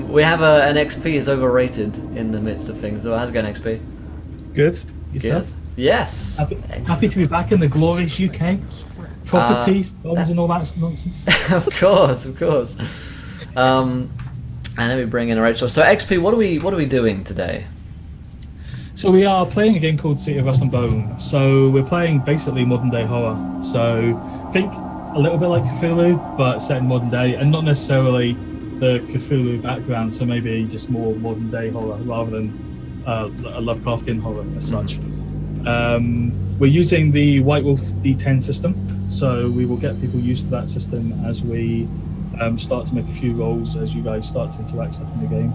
We have an XP is overrated in the midst of things. So how's it going, XP? Good. Yourself? Good. Yes. Happy to be back in the glorious UK. Properties, bombs, and all that nonsense. Of course. And then we bring in Rachel. So XP, what are we doing today? So we are playing a game called City of Rust and Bone. So we're playing basically modern day horror. So think a little bit like Cthulhu, but set in modern day, and not necessarily the Cthulhu background. So maybe just more modern day horror rather than a Lovecraftian horror as such. We're using the White Wolf D10 system, so we will get people used to that system as we start to make a few rolls, as you guys start to interact stuff in the game.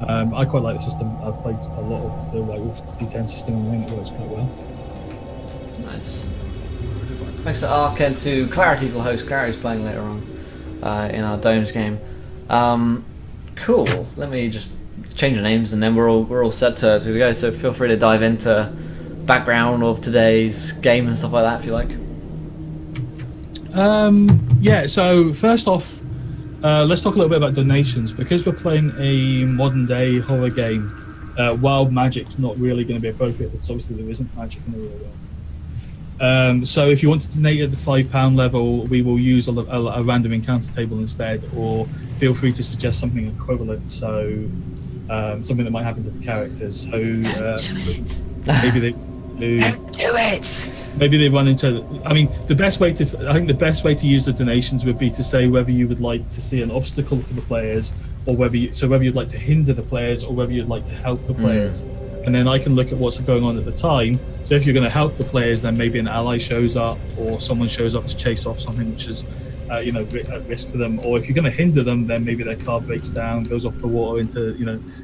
I quite like the system. I've played a lot of the White Wolf D10 system and I think it works quite well. Nice. Thanks to Ark and to Clarity for host. Clarity's playing later on in our Domes game. Cool. Let me just change the names and then we're all set to go. So feel free to dive into background of today's game and stuff like that if you like. Yeah, so first off, let's talk a little bit about donations. Because we're playing a modern day horror game, wild magic's not really going to be appropriate because obviously there isn't magic in the real world. So if you want to donate at the £5 level, we will use a random encounter table instead, or feel free to suggest something equivalent, so something that might happen to the characters. So maybe they don't do it. Maybe they run into. I mean, the best way to use the donations would be to say whether you would like to see an obstacle to the players, or whether you'd like to hinder the players, or whether you'd like to help the players. And then I can look at what's going on at the time. So if you're going to help the players, then maybe an ally shows up, or someone shows up to chase off something which is, at risk to them. Or if you're going to hinder them, then maybe their car breaks down, goes off the water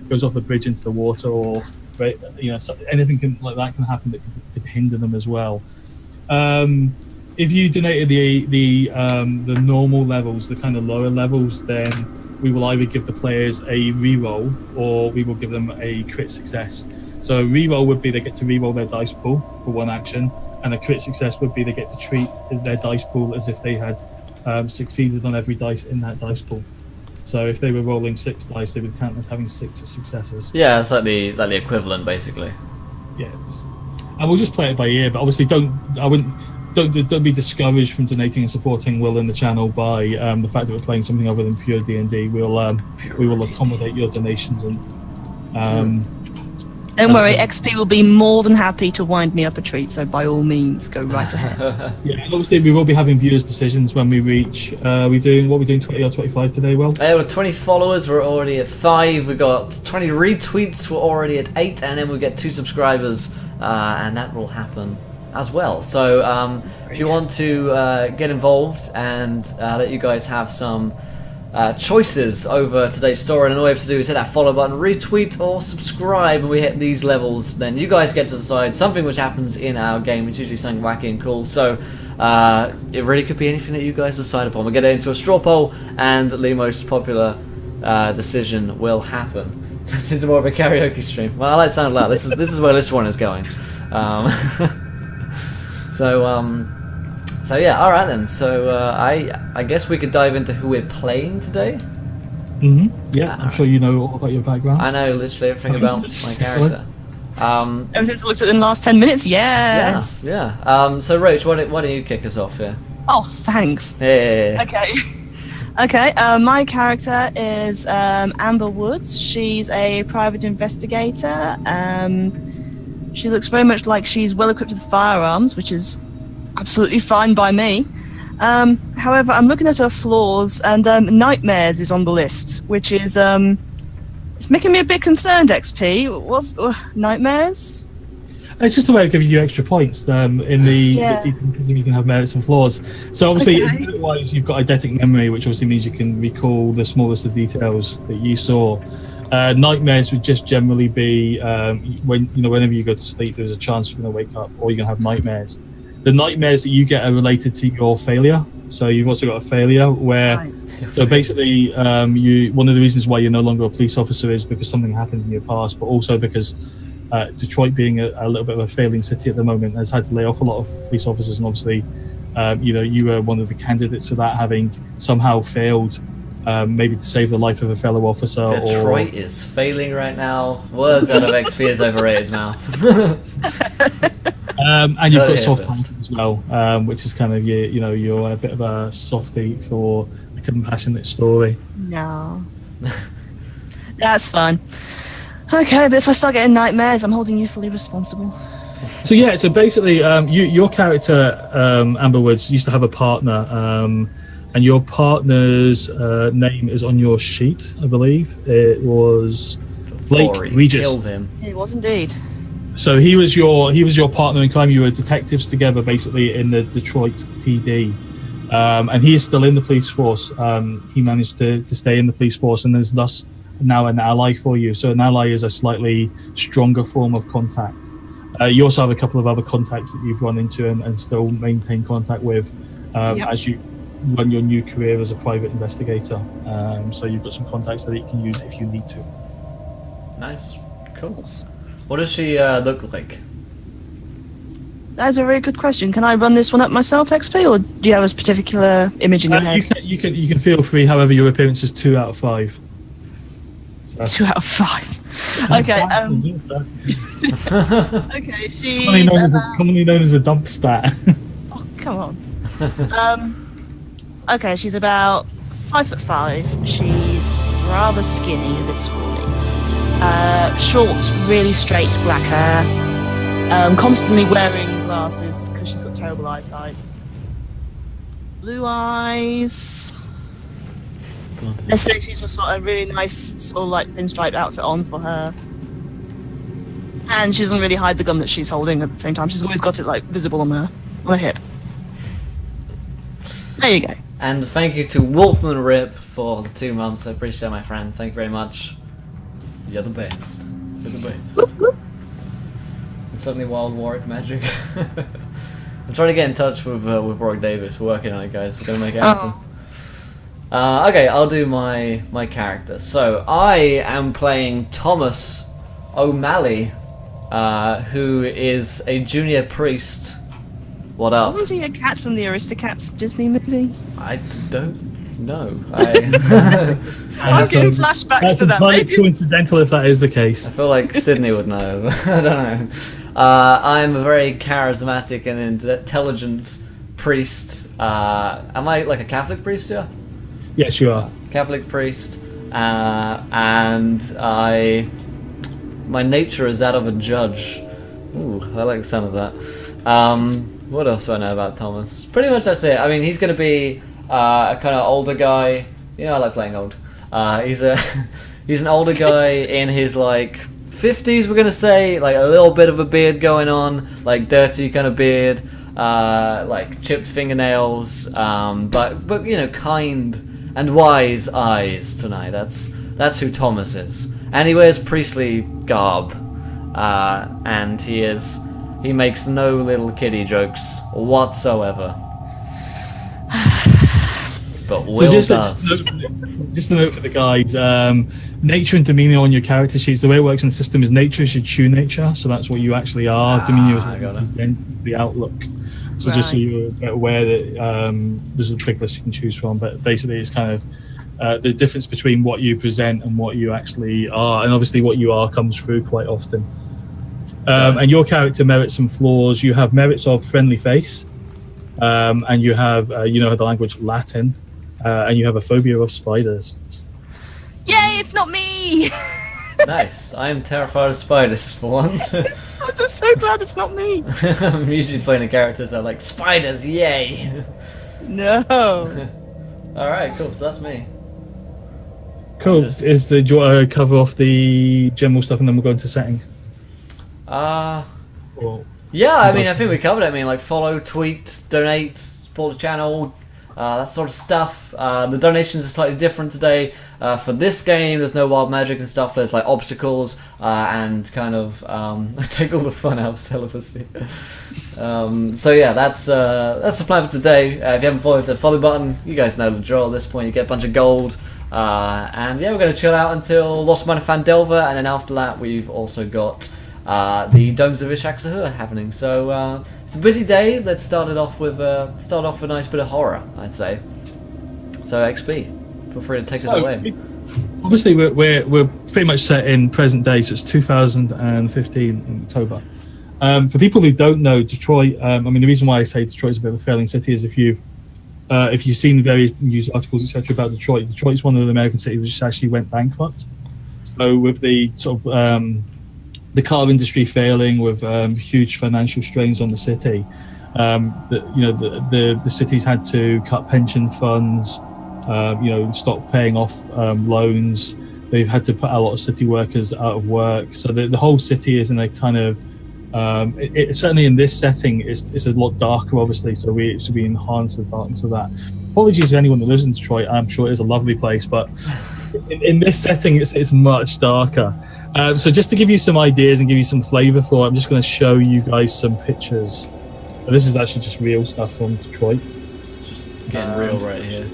goes off the bridge into the water, or anything like that can happen that could hinder them as well. If you donated the normal levels, the kind of lower levels, then we will either give the players a reroll or we will give them a crit success. So reroll would be they get to reroll their dice pool for one action, and a crit success would be they get to treat their dice pool as if they had succeeded on every dice in that dice pool. So if they were rolling 6 dice, they would count as having 6 successes. Yeah, it's like the equivalent basically. Yeah, and we'll just play it by ear. But obviously, don't be discouraged from donating and supporting Will in the channel by the fact that we're playing something other than pure D&D. We will accommodate your donations and. Don't worry, XP will be more than happy to wind me up a treat, so by all means, go right ahead. Yeah, and obviously we will be having viewers' decisions when we reach. We're doing 20 or 25 today, Will? There were 20 followers, we're already at 5. We got 20 retweets, we're already at 8, and then we get 2 subscribers, and that will happen as well. So if you want to get involved and let you guys have some choices over today's story, and all you have to do is hit that follow button, retweet or subscribe, and we hit these levels, then you guys get to decide something which happens in our game. It's usually something wacky and cool, so it really could be anything that you guys decide upon. We'll get it into a straw poll and the most popular decision will happen. It's into more of a karaoke stream. Well, I like sound loud. This is where this one is going. So yeah, all right then. So I guess we could dive into who we're playing today. Yeah, I'm sure you know all about your background. I know literally everything about my character. Ever since I looked at it in the last 10 minutes, yes. Yeah. So Rach, why don't you kick us off here? Oh, thanks. Yeah. Okay. My character is Amber Woods. She's a private investigator. She looks very much like she's well equipped with firearms, which is absolutely fine by me. However, I'm looking at her flaws, and nightmares is on the list, which is it's making me a bit concerned. XP, what's nightmares? It's just a way of giving you extra points. In the you can have merits and flaws. So obviously, otherwise you've got eidetic memory, which obviously means you can recall the smallest of details that you saw. Nightmares would just generally be whenever you go to sleep, there's a chance you're going to wake up or you're going to have nightmares. The nightmares that you get are related to your failure. So you've also got a failure where, so basically, one of the reasons why you're no longer a police officer is because something happened in your past, but also because Detroit, being a little bit of a failing city at the moment, has had to lay off a lot of police officers, and obviously, you were one of the candidates for that, having somehow failed maybe to save the life of a fellow officer. Detroit is failing right now. Words out of XP is overrated mouth. And you've got soft first. heart as well, which is kind of you're a bit of a softie for a compassionate story. No. That's fine. Okay, but if I start getting nightmares, I'm holding you fully responsible. So yeah, so basically, your character Amber Woods used to have a partner, and your partner's name is on your sheet, I believe. It was Blake Before he Regis. killed him. It was indeed. So he was your partner in crime. You were detectives together, basically in the Detroit PD, and he is still in the police force. He managed to stay in the police force, and is thus now an ally for you. So an ally is a slightly stronger form of contact. You also have a couple of other contacts that you've run into and still maintain contact with as you run your new career as a private investigator. So you've got some contacts that you can use if you need to. Nice. Cool. What does she look like? That's a very good question. Can I run this one up myself, XP, or do you have a particular image in your head? You can feel free. However, your appearance is 2 out of 5. So. 2 out of 5. Okay. Okay. She's commonly known as a dump stat. Oh, come on. Okay, she's about 5'5". She's rather skinny, a bit scrawny. Short, really straight black hair. Constantly wearing glasses because she's got terrible eyesight. Blue eyes. Let's say she's just got a really nice sort of like pinstriped outfit on for her. And she doesn't really hide the gun that she's holding at the same time. She's always got it like visible on her hip. There you go. And thank you to Wolfman Rip for the 2 months. I appreciate my friend. Thank you very much. You're the best. You're the best. And suddenly Wild Warwick magic. I'm trying to get in touch with Brock Davis. We're working on it, guys. We're gonna make it happen. Okay, I'll do my character. So I am playing Thomas O'Malley, who is a junior priest. What else? Wasn't he a cat from the Aristocats Disney movie? I don't know. I'm getting flashbacks That's to that. entirely Maybe. coincidental if that is the case. I feel like Sydney would know. I don't know. I'm a very charismatic and intelligent priest. Am I like a Catholic priest? Yeah. Yes, you are. Catholic priest, and my nature is that of a judge. Ooh, I like the sound of that. What else do I know about Thomas? Pretty much that's it. I mean, he's gonna be a kind of older guy. You know, I like playing old. He's an older guy in his like 50s. We're gonna say, like a little bit of a beard going on, like dirty kind of beard, like chipped fingernails, but you know, kind and wise eyes tonight. That's who Thomas is. And he wears priestly garb, and he makes no little kiddie jokes whatsoever. But Will So does. just a note for the guide. Nature and demeanor on your character sheets. The way it works in the system is nature is your true nature, so that's what you actually are. Demeanor is what you present, the outlook. So just so you're aware that there's a big list you can choose from, but basically it's kind of the difference between what you present and what you actually are, and obviously what you are comes through quite often. And your character merits some flaws. You have merits of friendly face, and you have you know the language Latin, and you have a phobia of spiders. Yay, it's not me! Nice. I am terrified of spiders for once. I'm just so glad it's not me. I'm usually playing the characters that are like spiders, yay! No. Alright, cool, so that's me. Cool. Do you want to cover off the general stuff and then we'll go into setting? Or Yeah, I mean, I think we covered it. I mean, like follow, tweet, donate, support the channel, that sort of stuff. The donations are slightly different today. For this game, there's no wild magic and stuff. There's like obstacles and kind of take all the fun out of celibacy. So yeah, that's the plan for today. If you haven't followed the follow button, you guys know the drill. At this point, you get a bunch of gold. And yeah, we're going to chill out until Lost Mine of Fandelver, and then after that, we've also got the Domes of Ishak-Sahur happening. So it's a busy day. Let's start off with a nice bit of horror, I'd say. So XP, Feel free to take us away. Obviously, we're pretty much set in present day, so it's 2015 in October. For people who don't know Detroit, I mean, the reason why I say Detroit is a bit of a failing city is if you've seen various news articles, etc., about Detroit, Detroit's one of the American cities which actually went bankrupt. So with the sort of the car industry failing, with huge financial strains on the city, the cities had to cut pension funds, stop paying off loans. They've had to put a lot of city workers out of work. So the whole city is in a kind of certainly in this setting, it's a lot darker, obviously. So we enhance the darkness of that. Apologies to anyone that lives in Detroit. I'm sure it is a lovely place, but in this setting, it's much darker. So just to give you some ideas and give you some flavour for it, I'm just going to show you guys some pictures. This is actually just real stuff from Detroit. Just getting real right here.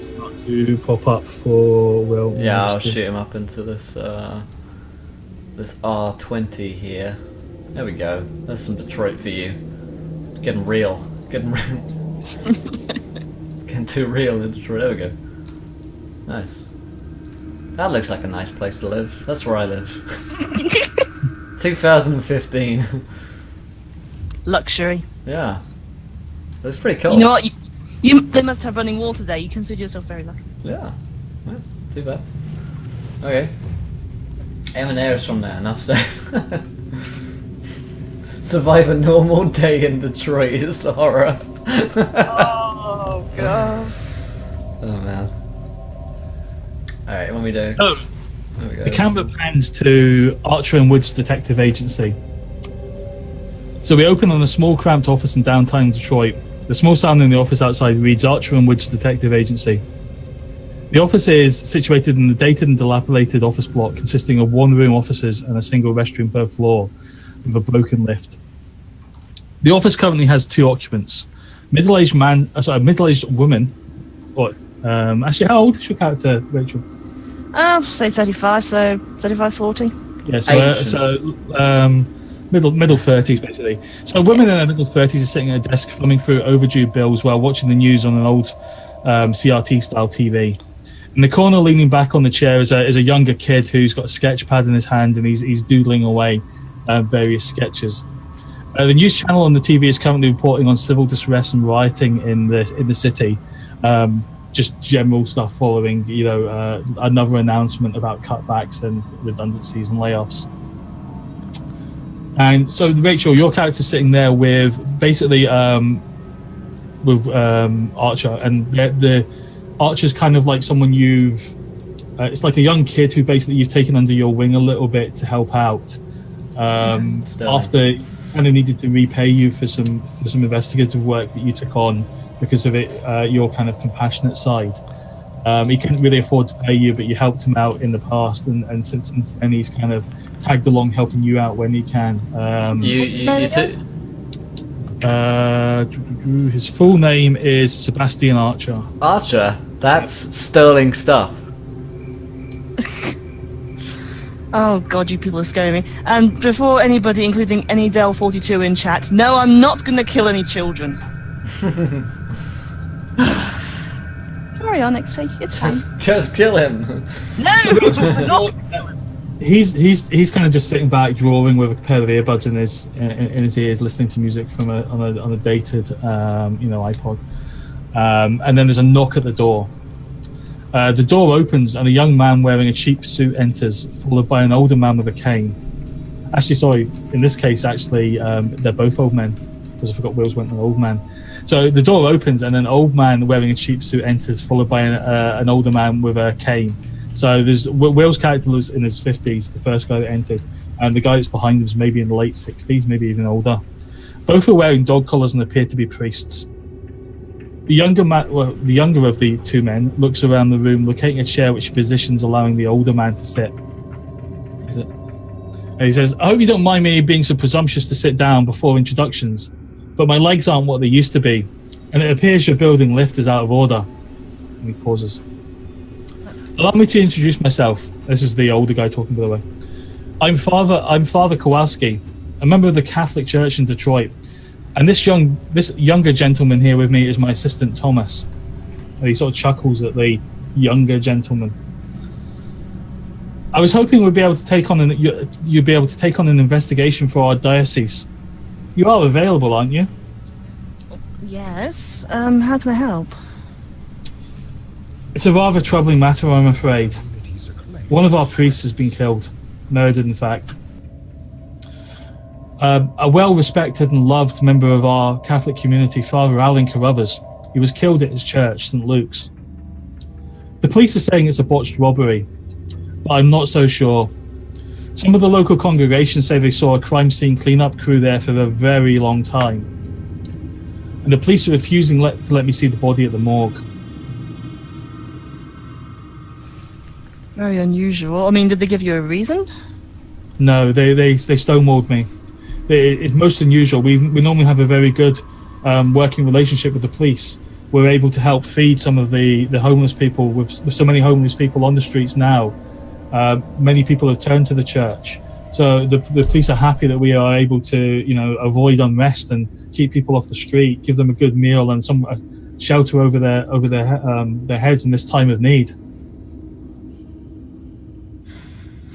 To pop up for Will. Yeah, I'll shoot him up into this this R20 here. There we go. There's some Detroit for you. Getting real. Getting too real in Detroit. There we go. Nice. That looks like a nice place to live. That's where I live. 2015. Luxury. Yeah. That's pretty cool. You know what? They must have running water there. You consider yourself very lucky. Yeah. Too bad. Okay. M&A's from there, enough said. Survive a normal day in Detroit is the horror. Oh, God. Oh, man. Alright, what we do? Oh, there we go. the camera pans to Archer and Wood's detective agency. So we open on a small cramped office in downtown Detroit. The small sign in the office outside reads Archer and Wood's detective agency. The office is situated in a dated and dilapidated office block consisting of one-room offices and a single restroom per floor with a broken lift. The office currently has 2 occupants. Middle-aged woman. Actually, how old is your character, Rachel? Say 35, so 35, 40. Yeah, middle 30s basically. So a woman in her middle 30s is sitting at a desk thumbing through overdue bills while watching the news on an old CRT style TV. In the corner, leaning back on the chair, is a younger kid who's got a sketch pad in his hand and he's doodling away various sketches. The news channel on the TV is currently reporting on civil distress and rioting in the city. Just general stuff following, another announcement about cutbacks and redundancies and layoffs. And so, Rachel, your character's sitting there with basically Archer, and the Archer's kind of like someone it's like a young kid who basically you've taken under your wing a little bit to help out. After kind of needed to repay you for some investigative work that you took on because of it, your kind of compassionate side. He couldn't really afford to pay you, but you helped him out in the past, and since then he's kind of tagged along helping you out when he can. His full name is Sebastian Archer. Archer? That's sterling stuff. Oh God, you people are scaring me. And before anybody, including any Del42 in chat, no, I'm not going to kill any children. Carry on, XP. It's fine. Just kill him. No, I'm not gonna kill him. He's kind of just sitting back, drawing with a pair of earbuds in his ears, listening to music from on a dated iPod. And then there's a knock at the door. The door opens and a young man wearing a cheap suit enters, followed by an older man with a cane. Actually, sorry, in this case, they're both old men, because I forgot Will's went an old man. So the door opens and an old man wearing a cheap suit enters, followed by an older man with a cane. So there's Will's character was in his 50s, the first guy that entered, and the guy that's behind him is maybe in the late 60s, maybe even older. Both are wearing dog collars and appear to be priests. The younger of the 2 men looks around the room, locating a chair which he positions, allowing the older man to sit. And he says, "I hope you don't mind me being so presumptuous to sit down before introductions, but my legs aren't what they used to be, and it appears your building lift is out of order." And he pauses. "Allow me to introduce myself." This is the older guy talking, by the way. I'm Father Kowalski, a member of the Catholic Church in Detroit. And this younger gentleman here with me is my assistant, Thomas. And he sort of chuckles at the younger gentleman. I was hoping we'd be able to take on you'd be able to take on an investigation for our diocese. You are available, aren't you? Yes. How can I help? It's a rather troubling matter, I'm afraid. One of our priests has been killed. Murdered, in fact. A well-respected and loved member of our Catholic community, Father Alan Carruthers. He was killed at his church, St. Luke's. The police are saying it's a botched robbery, but I'm not so sure. Some of the local congregations say they saw a crime scene cleanup crew there for a very long time. And the police are refusing to let me see the body at the morgue. Very unusual. I mean, did they give you a reason? No, they stonewalled me. It's most unusual. We normally have a very good working relationship with the police. We're able to help feed some of the homeless people. With so many homeless people on the streets now, many people have turned to the church. So the police are happy that we are able to, avoid unrest and keep people off the street, give them a good meal and some shelter over their heads in this time of need.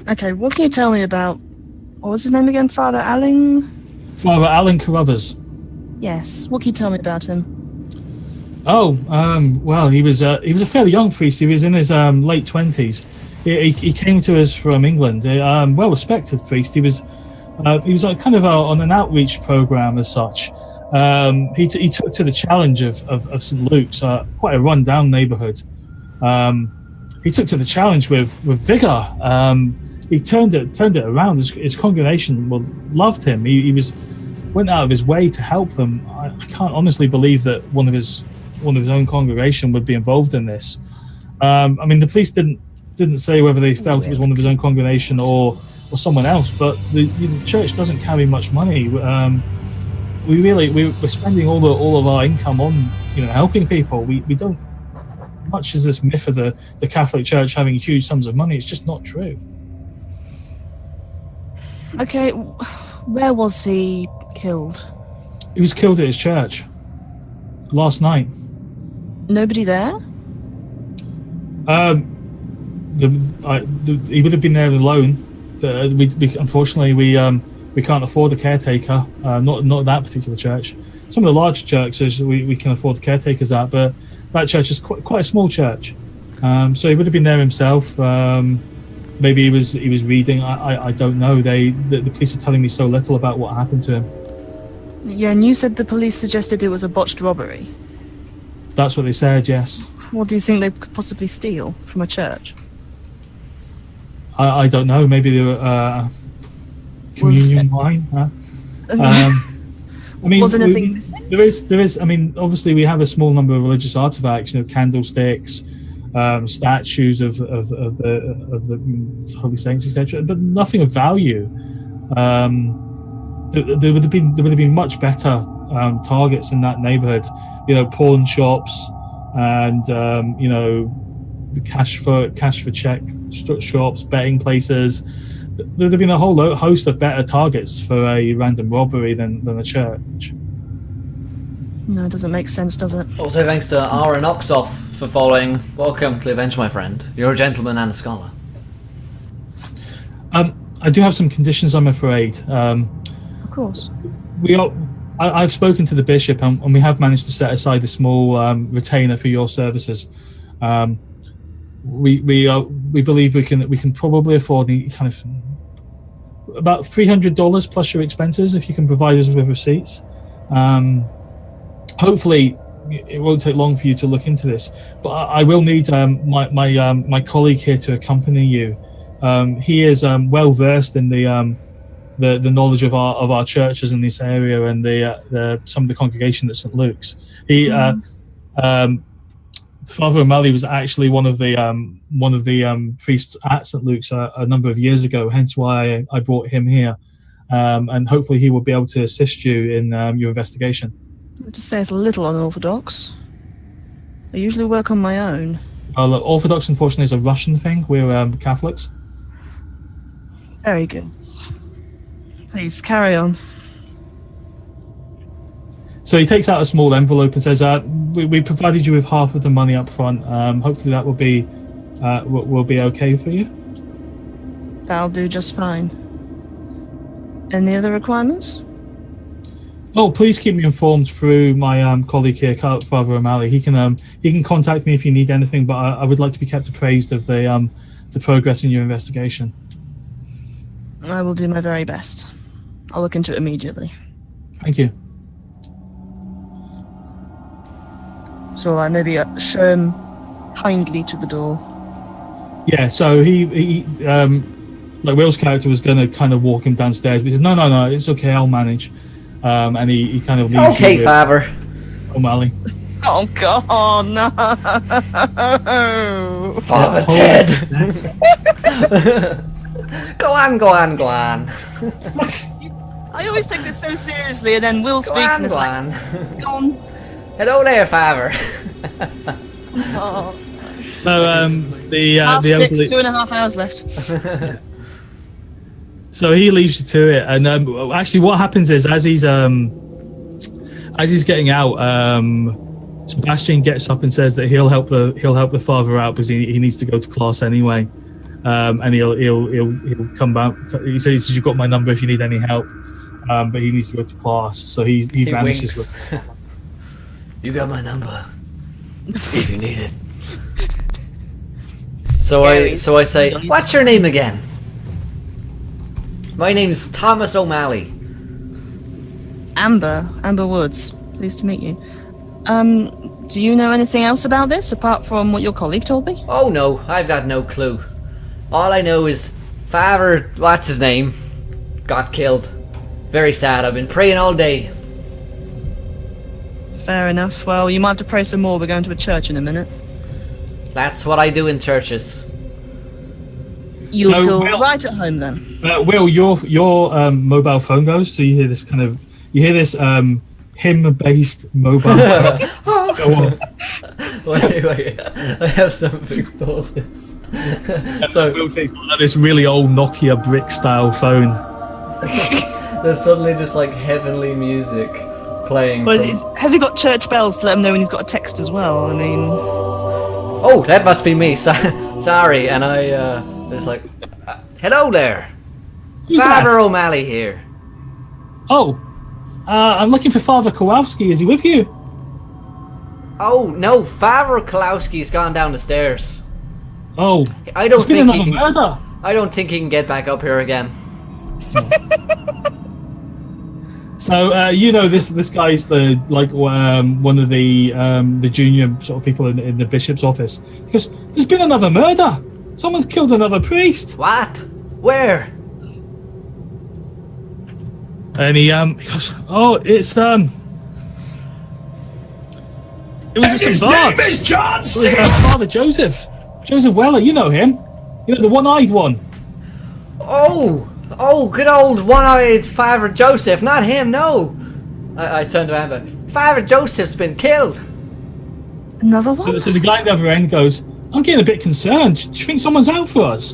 Okay, what can you tell me about... What was his name again? Father Alan? Father Alan Carruthers. Yes. What can you tell me about him? Oh, well, he was a fairly young priest. He was in his late 20s. He came to us from England. Well-respected priest. He was kind of on an outreach program as such. He took to the challenge of St. Luke's, quite a run-down neighbourhood. He took to the challenge with vigour. He turned it around. His congregation loved him. He went out of his way to help them. I can't honestly believe that one of his own congregation would be involved in this. I mean, the police didn't say whether they felt it was one of his own congregation or someone else, but the church doesn't carry much money. We're spending all of our income on helping people. We don't, much as this myth of the Catholic Church having huge sums of money, it's just not true. Okay, where was he killed? He was killed at his church last night. Nobody there? He would have been there alone. Unfortunately, we can't afford a caretaker. Not that particular church. Some of the larger churches we can afford caretakers at, but that church is quite a small church. So he would have been there himself. Maybe he was reading. I don't know. The police are telling me so little about what happened to him. Yeah, and you said the police suggested it was a botched robbery. That's what they said. Yes. What do you think they could possibly steal from a church? I don't know. Maybe they were communion wine. Huh? I mean, was anything missing? There is. I mean, obviously, we have a small number of religious artifacts. candlesticks, statues of the holy saints, etc. But nothing of value. There would have been much better targets in that neighborhood. Pawn shops and the cash for check shops, betting places. There would have been a whole host of better targets for a random robbery than a church. No, it doesn't make sense, does it? Also, thanks to Aaron Oxoff for following. Welcome to the adventure, my friend. You're a gentleman and a scholar. I do have some conditions, I'm afraid. Of course. I've spoken to the bishop, and we have managed to set aside a small retainer for your services. We believe we can probably afford the kind of about $300 plus your expenses if you can provide us with receipts. Hopefully, it won't take long for you to look into this, but I will need my colleague here to accompany you. He is well versed in the knowledge of our churches in this area and some of the congregation at St. Luke's. Father O'Malley was actually one of the priests at St. Luke's a number of years ago. Hence why I brought him here, and hopefully he will be able to assist you in your investigation. I'd just say it's a little unorthodox. I usually work on my own. Orthodox, unfortunately, is a Russian thing. We're Catholics. Very good. Please carry on. So he takes out a small envelope and says, we provided you with half of the money up front. Hopefully that will be okay for you. That'll do just fine. Any other requirements? Oh, please keep me informed through my colleague here, Father O'Malley. He can contact me if you need anything, but I would like to be kept appraised of the progress in your investigation. I will do my very best. I'll look into it immediately. Thank you. So I maybe show him kindly to the door. Yeah, so he like Will's character was going to kind of walk him downstairs, but he says, no, it's okay, I'll manage. And he kind of leaves Okay, Father. O'Malley. Oh God, no! Father Ted. Go on. I always take this so seriously, and then Will speaks and it's like, go on. Hello there, Father. Oh. So the Half elderly, 6, 2.5 hours left. so he leaves you to it, and actually, what happens is as he's getting out, Sebastian gets up and says that he'll help the father out because he needs to go to class anyway, and he'll come back. He says you've got my number if you need any help, but he needs to go to class, so he vanishes. With, you got my number if you need it. So I say, what's your name again? My name's Thomas O'Malley. Amber Woods. Pleased to meet you. Do you know anything else about this apart from what your colleague told me? Oh no, I've got no clue. All I know is Father, what's his name, got killed. Very sad. I've been praying all day. Fair enough. Well, you might have to pray some more. We're going to a church in a minute. That's what I do in churches. You'll So, feel Will- right at home then. Will, your mobile phone goes, so you hear this hymn-based mobile phone. Go on. Wait, I have something for this. So Will takes this really old Nokia brick-style phone. There's suddenly just like heavenly music playing. Well, from- has he got church bells to let him know when he's got a text as well? I mean, Oh, that must be me. Sorry, and I was like, hello there, Who's Father that? O'Malley here. Oh, I'm looking for Father Kowalski. Is he with you? Oh no, Father Kalowski's gone down the stairs. Oh, I don't there's been think he another can. murder. I don't think he can get back up here again. So you know this guy's the one of the junior sort of people in the bishop's office. Because there's been another murder. Someone's killed another priest. What? Where? And he goes, oh, it's it was at St. Bart's. Name is John It was C. Father Joseph Weller. You know him. You know the one-eyed one. Oh, good old one-eyed Father Joseph. Not him, no. I turned around, but Father Joseph's been killed. another one? So the guy at the other end goes, I'm getting a bit concerned. Do you think someone's out for us?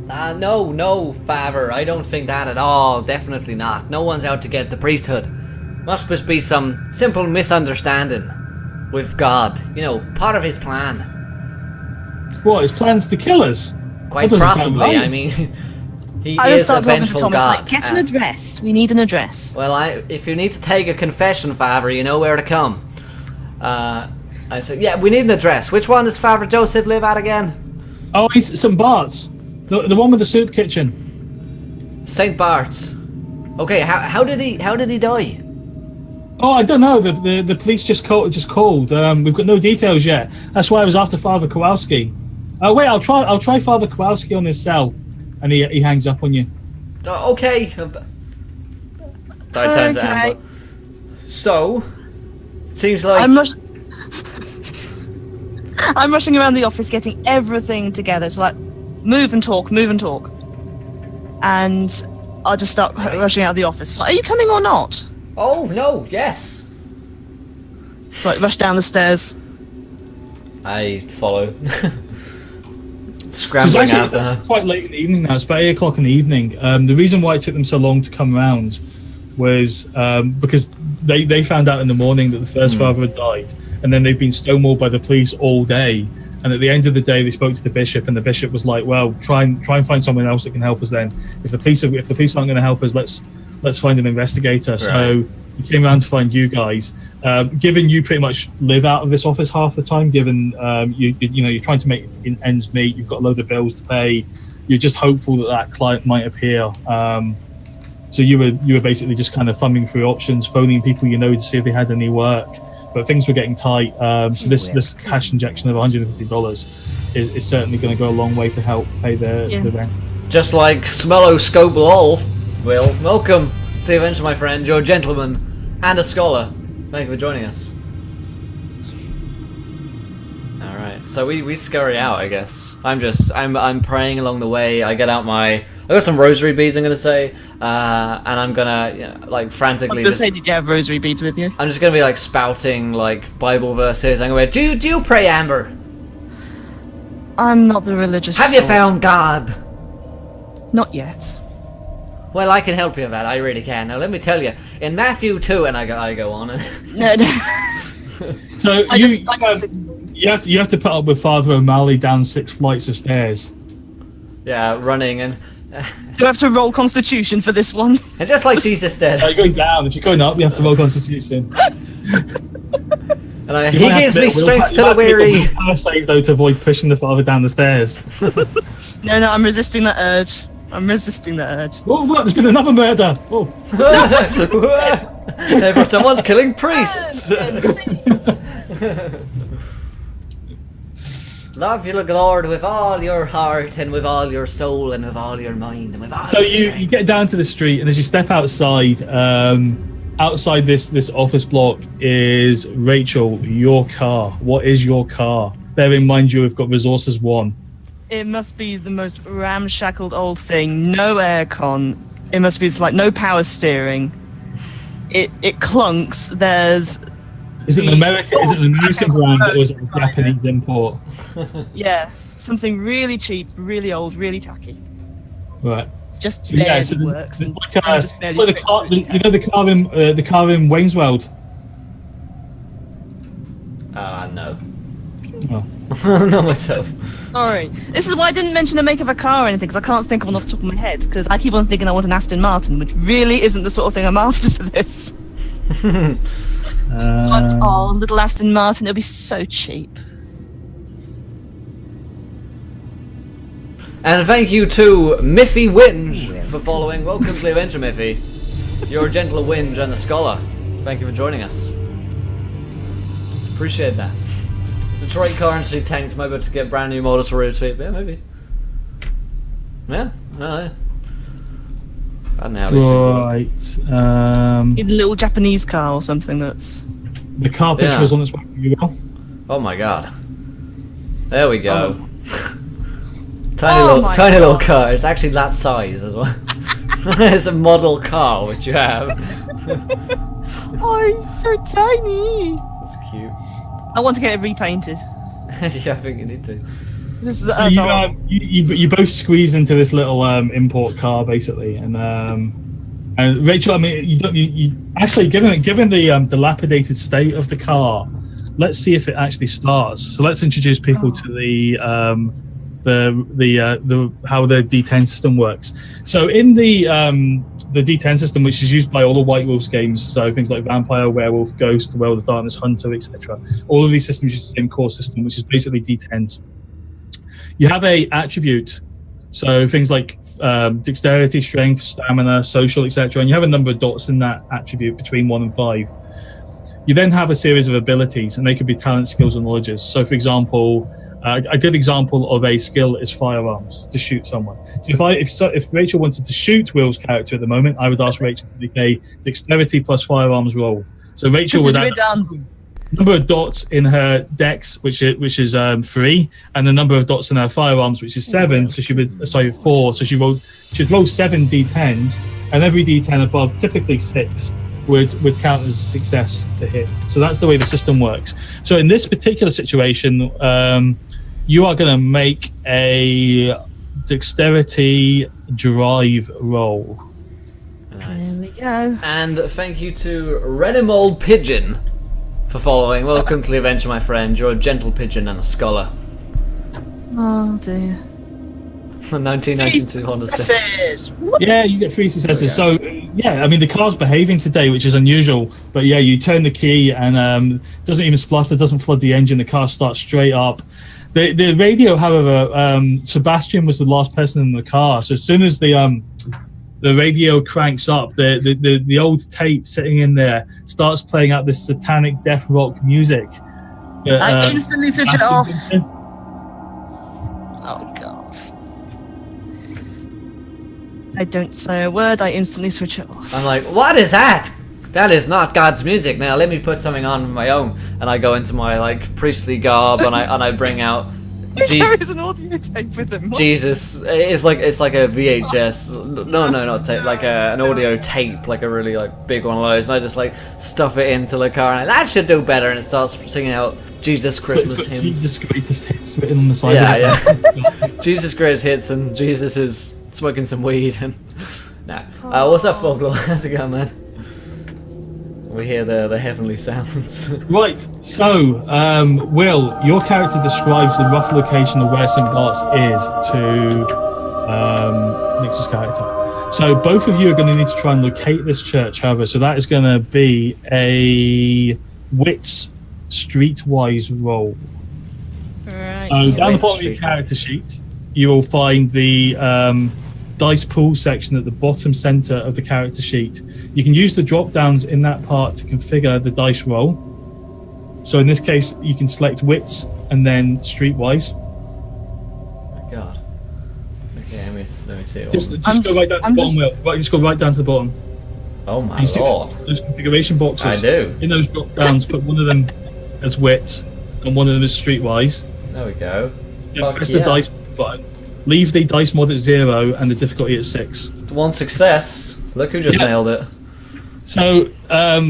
No, Father. I don't think that at all. Definitely not. No one's out to get the priesthood. Must just be some simple misunderstanding with God. You know, part of his plan. What, his plans to kill us? Quite That doesn't sound possibly. right. I mean, he I just is a start talking to vengeful Thomas God. like, get an and- address. We need an address. Well, if you need to take a confession, Father, you know where to come. I said, yeah, we need an address. Which one does Father Joseph live at again? Oh, he's at St. Bart's. The one with the soup kitchen. St. Bart's. Okay, how did he die? Oh, I don't know. The police just called. We've got no details yet. That's why I was after Father Kowalski. Wait, I'll try Father Kowalski on his cell, and he hangs up on you. Okay. So I turned to Okay. Amber. So, it seems like I'm rushing around the office getting everything together. So like, move and talk. And I'll just start rushing out of the office. So, are you coming or not? oh no, yes. So I rush down the stairs. I follow. So Scrambling it's after actually her. quite late in the evening now. It's about 8 o'clock in the evening. The reason why it took them so long to come around was because they found out in the morning that the first father had died, and then they've been stonewalled by the police all day. And at the end of the day, they spoke to the bishop, and the bishop was like, "Well, try and find someone else that can help us. Then, if the police aren't going to help us, let's find an investigator." Right. So we came around to find you guys. Given you pretty much live out of this office half the time, given you're trying to make ends meet, you've got a load of bills to pay. You're just hopeful that client might appear. So you were basically just kind of thumbing through options, phoning people to see if they had any work. But things were getting tight, so this cash injection of $150 is certainly going to go a long way to help pay the rent. Just like Smello Scoblol, Will, welcome to the adventure, my friend. You're a gentleman and a scholar. Thank you for joining us. All right, so we scurry out, I guess. I'm praying along the way. I got some rosary beads, I'm gonna say, and I'm gonna frantically. I was gonna say, did you have rosary beads with you? I'm just gonna be spouting Bible verses. I'm gonna be, do you pray, Amber? I'm not the religious. Have you found God? Not yet. Well, I can help you with that. I really can. Now, let me tell you, in Matthew 2, and I go on. No. So you have to put up with Father O'Malley down 6 flights of stairs. Yeah, running and. Do I have to roll Constitution for this one? And just like Jesus did. You're going down. If you're going up, you have to roll Constitution. And he gives me strength to the weary. Power save though to avoid pushing the father down the stairs. No, I'm resisting that urge. Oh, look, there's been another murder. Oh. Someone's killing priests. Love your Lord with all your heart and with all your soul and with all your mind and with all. So you get down to the street, and as you step outside, outside this office block is Rachel. Your car. What is your car? Bear in mind you have got resources 1. It must be the most ramshackled old thing. No aircon. It must be no power steering. It clunks. Is it an American brand or is it a Japanese import? Yes, something really cheap, really old, really tacky. Right. Just barely works. The car in Wayne's World. No. Oh. Not myself. Sorry. This is why I didn't mention the make of a car or anything, because I can't think of one off the top of my head, because I keep on thinking I want an Aston Martin, which really isn't the sort of thing I'm after for this. Little Aston Martin, it'll be so cheap. And thank you to Miffy Winge for following. Welcome to the adventure, Miffy. You're a gentle Winge and a scholar. Thank you for joining us. Appreciate that. Detroit currency tanked, maybe to get brand new models for retweet. Yeah, maybe. Yeah, I don't know. I don't know how we Right. A little Japanese car or something that's. The car picture is on its way for you, Will. Oh my god. There we go. Oh. Tiny little car. It's actually that size as well. It's a model car which you have. Oh, it's so tiny. That's cute. I want to get it repainted. Yeah, I think you need to. You both squeeze into this little import car basically, and Rachel, I mean, you actually given the dilapidated state of the car, let's see if it actually starts. So let's introduce people to the how the D10 system works. So in the D10 system, which is used by all the White Wolves games, so things like Vampire, Werewolf, Ghost, World of Darkness, Hunter, etc. All of these systems use the same core system, which is basically D10s. You have a attribute, so things like dexterity, strength, stamina, social, etc. And you have a number of dots in that attribute between 1 and 5. You then have a series of abilities, and they could be talent, skills, and knowledges. So, for example, a good example of a skill is firearms, to shoot someone. So if Rachel wanted to shoot Will's character at the moment, I would ask Rachel to make a dexterity plus firearms roll. So Rachel would have number of dots in her dex, which is 3, and the number of dots in her firearms, which is 7. So she would 4. So she'd roll 7 d10s, and every d10 above, typically 6, would count as success to hit. So that's the way the system works. So in this particular situation, you are going to make a dexterity drive roll. Nice. There we go. And thank you to Renimold Pigeon for following. Welcome to the adventure, my friend. You're a gentle pigeon and a scholar. Oh dear. 1992 Honda Civic. Yeah, you get 3 successes. So, yeah, I mean, the car's behaving today, which is unusual. But yeah, you turn the key and doesn't even splutter, doesn't flood the engine. The car starts straight up. The radio, however, Sebastian was the last person in the car. So as soon as the radio cranks up, the old tape sitting in there starts playing out this satanic death rock music. I instantly switch it off. Oh god. I don't say a word, I instantly switch it off. I'm like, what is that? That is not God's music. Now let me put something on my own. And I go into my like priestly garb and I bring out There is an audio tape with him. What? Jesus. It's like a VHS. No, not tape. Like an audio tape, like a really like big one of those. And I just like stuff it into the car and that should do better. And it starts singing out Jesus Christmas hymns. Jesus greatest hits written on the side. Yeah. Jesus greatest hits and Jesus is smoking some weed and nah. What's up, Folklore? How's it going, man? We hear the heavenly sounds. Right, so Will, your character describes the rough location of where St. Bart's is to Nix's character. So both of you are going to need to try and locate this church, however, so that is going to be a wits streetwise roll. Right. Down the bottom of your character sheet, you will find the dice pool section at the bottom center of the character sheet. You can use the drop downs in that part to configure the dice roll. So in this case, you can select wits and then streetwise. Oh my god. Okay, let me see. Just go right down to the bottom, Will. Right, just go right down to the bottom. Oh my You see lord. those configuration boxes? I do. In those drop downs, put one of them as wits and one of them as streetwise. There we go. Then press the dice button. Leave the dice mod at 0 and the difficulty at 6. One success. Look who just nailed it. So, so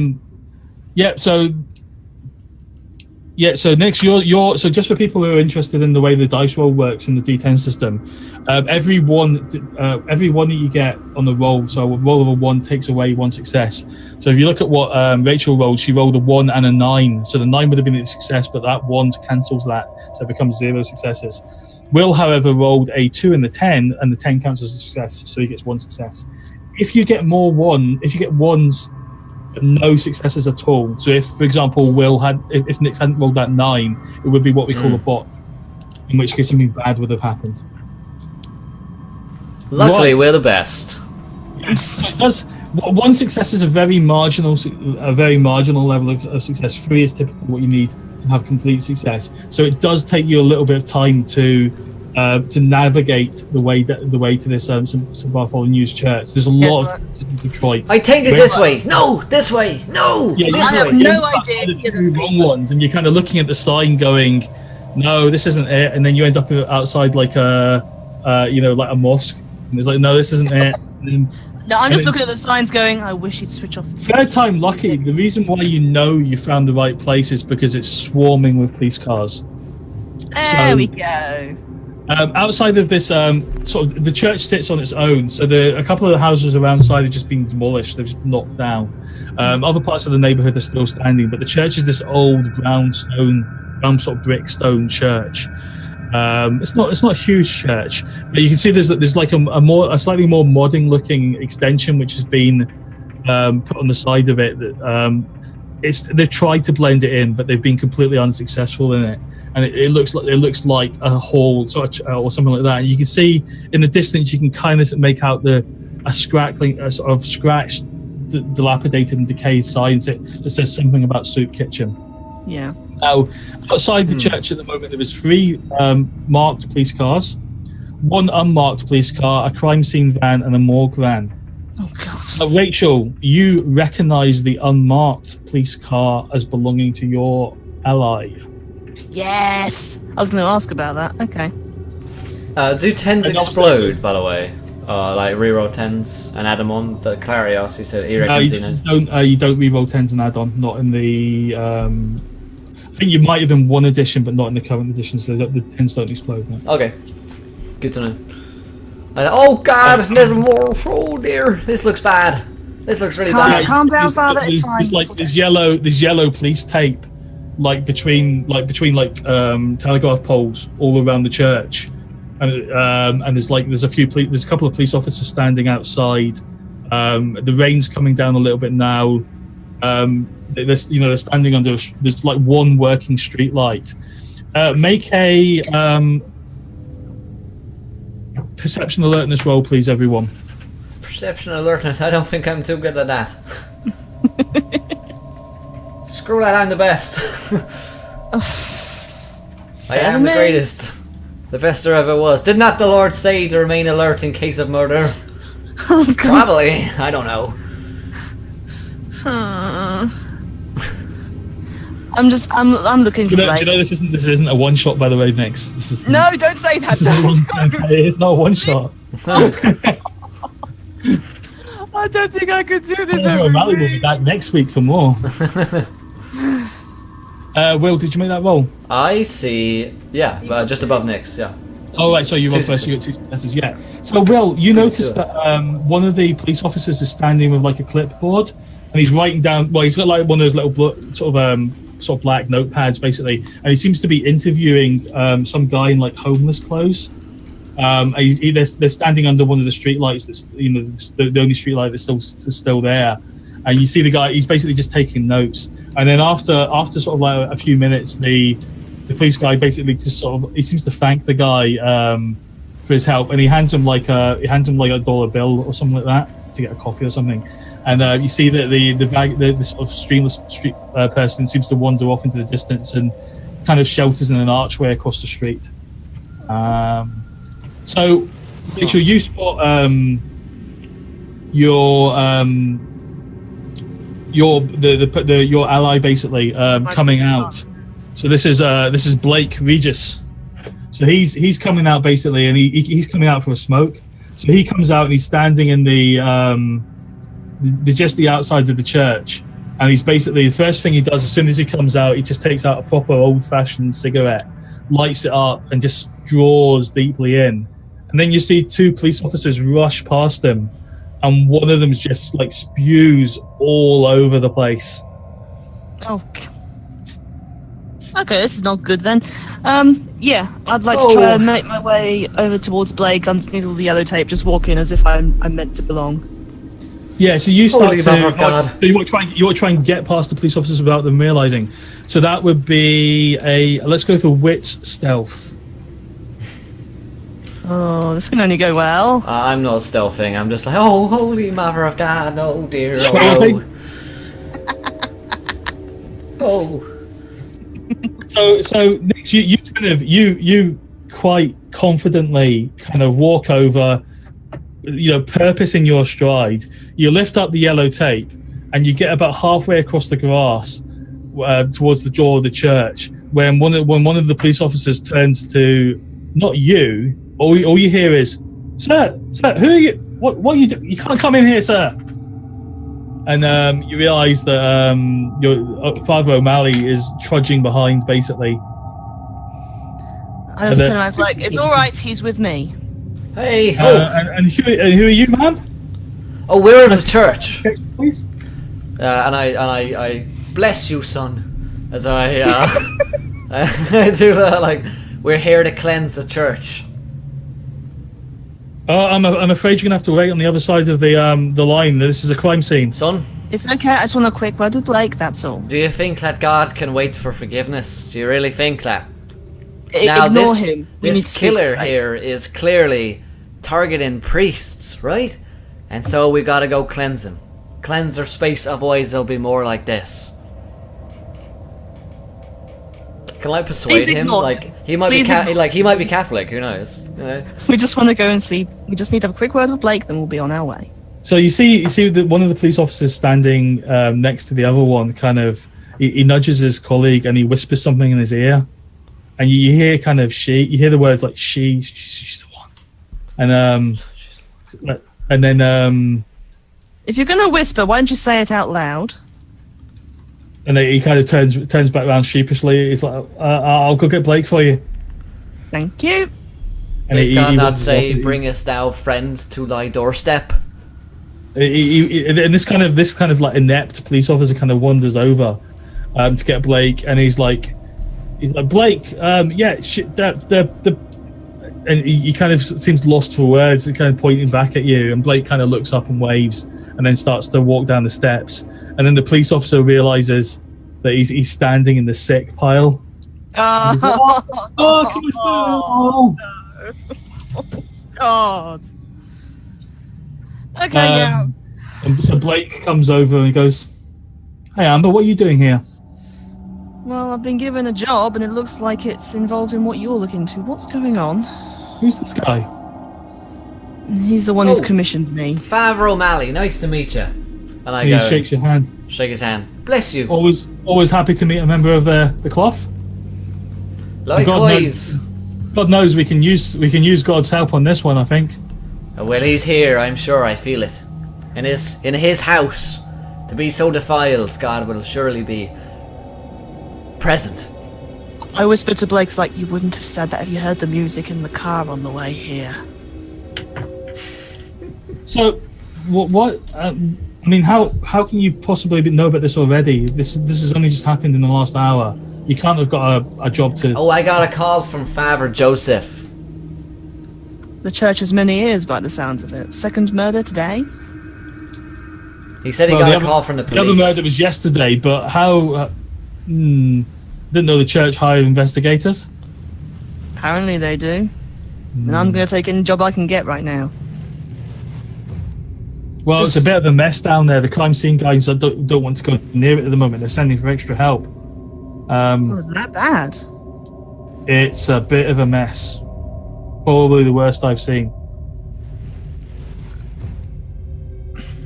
next, so just for people who are interested in the way the dice roll works in the D10 system, every one that you get on the roll, so a roll of a 1 takes away 1 success. So if you look at what Rachel rolled, she rolled a 1 and a 9. So the 9 would have been a success, but that 1 cancels that, so it becomes 0 successes. Will, however, rolled a 2 and the 10, and the 10 counts as a success, so he gets 1 success. If you get if you get 1s, no successes at all. So if, for example, if Nix hadn't rolled that 9, it would be what we call a bot, in which case something bad would have happened. Luckily, we're the best. Yes. 1 success is a very marginal level of success. 3 is typically what you need to have complete success. So it does take you a little bit of time to navigate the way to this St. Bartholomew News Church. There's a lot of Detroit. I think it's this way. No, this way. No, this I have way. no idea. The wrong ones, and you're kind of looking at the sign, going, "No, this isn't it," and then you end up outside like a mosque, and it's like, "No, this isn't it." No, I'm just looking at the signs going, I wish he'd switch off the Third time lucky. The reason why you found the right place is because it's swarming with police cars. There we go. Outside of this, the church sits on its own. So a couple of the houses around side have just been demolished. They've just knocked down. Other parts of the neighborhood are still standing, but the church is this old brown sort of brick stone church. It's not a huge church, but you can see there's like a slightly more modern looking extension which has been put on the side of it. They've tried to blend it in, but they've been completely unsuccessful in it, and it looks like a hall or something like that. And you can see in the distance, you can kind of make out a sort of scratched, dilapidated and decayed sign that says something about soup kitchen. Yeah. Now, outside the church at the moment, there is 3 marked police cars, 1 unmarked police car, a crime scene van, and a morgue van. Oh, God. Rachel, you recognise the unmarked police car as belonging to your ally. Yes. I was going to ask about that. Okay. Do 10s explode, by the way? Like reroll 10s and add them on? The Clary asked, he said he reckons he knows. You don't reroll 10s and add on, not in the... I think you might have in 1 edition, but not in the current edition, so the 10s don't explode. No. Okay. Good to know. Oh god, there's more. Oh dear, this looks bad. This looks really bad. Calm down, Father. It's fine. There's yellow police tape, between telegraph poles all around the church, and there's a couple of police officers standing outside. The rain's coming down a little bit now. They're standing under. There's like one working street light. Make a perception alertness roll, please, everyone. Perception alertness. I don't think I'm too good at that. Screw that, I'm the best. I am the greatest. The best there ever was. Did not the Lord say to remain alert in case of murder? Oh, God. Probably. I don't know. I'm looking for Blake. Do you know this isn't a one shot, by the way, Nix. No, don't say that. It's not a one shot. I don't think I could do this. O'Malley will be back next week for more. Will, did you make that roll? I see. Yeah, just above Nick's. Yeah. Oh, right. So you roll first. You got 2 successes. Yeah. So, Will, you noticed that one of the police officers is standing with like a clipboard, and he's writing down. Well, he's got like one of those little sort of black notepads, basically, and he seems to be interviewing some guy in like homeless clothes. They're standing under one of the street lights. That's the only street light that's still there, and you see the guy. He's basically just taking notes. And then after sort of like a few minutes, the police guy basically just he seems to thank the guy for his help, and he hands him like a $1 bill or something like that to get a coffee or something. And you see that the sort of street person seems to wander off into the distance and kind of shelters in an archway across the street. So, Rachel, you spot your ally basically coming out. So this is Blake Regis. So he's coming out basically, and he's coming out for a smoke. So he comes out and he's standing in just the outside of the church, and he's basically, the first thing he does as soon as he comes out, he just takes out a proper old-fashioned cigarette, lights it up, and just draws deeply in. And then you see 2 police officers rush past him, and one of them just like spews all over the place. Oh. Okay, this is not good then. Yeah, I'd like to try and make my way over towards Blake underneath all the yellow tape, just walking as if I'm meant to belong. Yeah, so you start you want to try and get past the police officers without them realizing. So that would be let's go for wits stealth. Oh, this can only go well. I'm not stealthing. I'm just like, oh, holy mother of God, oh dear. Oh. So Nick, you quite confidently kind of walk over, purpose in your stride. You lift up the yellow tape, and you get about halfway across the grass towards the door of the church, when one of the police officers turns to not you. All you hear is, "Sir, who are you? What are you doing? You can't come in here, sir." And you realise that your Father O'Malley is trudging behind, basically. I was telling him, I was like, "It's all right. He's with me." Hey. And who are you, man? Oh, we're in the church. Please. And I bless you, son, as I I do that. Like, we're here to cleanse the church. I'm afraid you're gonna have to wait on the other side of the line. This is a crime scene, son. It's okay. I just want a quick word with Blake. That's all. Do you think that God can wait for forgiveness? Do you really think that? Ignore him. This killer here is clearly targeting priests, right? And so we gotta go cleanse him. Cleanse their space, otherwise they'll be more like this. Can I persuade him? Like he might be Catholic. Who knows? We just want to go and see. We just need to have a quick word with Blake, then we'll be on our way. So you see that one of the police officers standing next to the other one. Kind of, he nudges his colleague and he whispers something in his ear, and you hear kind of you hear the words like she's the one, and then if you're gonna whisper, why don't you say it out loud? And he kind of turns back around sheepishly. He's like, "I'll go get Blake for you." Thank you. And he cannot say, "Bringest thou friend to thy doorstep"? And this kind of like inept police officer kind of wanders over to get Blake, and he's like Blake, yeah, shit, and he kind of seems lost for words, and kind of pointing back at you, and Blake kind of looks up and waves, and then starts to walk down the steps, and then the police officer realizes that he's standing in the sick pile. Oh, God. Okay, yeah. And so Blake comes over and he goes, "Hey Amber, what are you doing here?" Well, I've been given a job, and it looks like it's involved in what you're looking into. What's going on? Who's this guy? He's the one who's commissioned me. Father O'Malley, nice to meet you. And I He go, shakes your hand. shake his hand. Bless you. Always happy to meet a member of the cloth. Likewise. God knows we can use God's help on this one, I think. Well, he's here, I'm sure. I feel it. In his house, to be so defiled, God will surely be present. I whispered to Blake, like, you wouldn't have said that if you heard the music in the car on the way here. So, what? I mean, how can you possibly know about this already? This has only just happened in the last hour. You can't have got a job to... Oh, I got a call from Father Joseph. The church has many ears by the sounds of it. Second murder today? He said he got a call from the police. The other murder was yesterday, but how... didn't know the church hired investigators? Apparently they do. And I'm going to take any job I can get right now. Well, it's a bit of a mess down there. The crime scene guys don't want to go near it at the moment. They're sending for extra help. Was that bad? It's a bit of a mess. Probably the worst I've seen.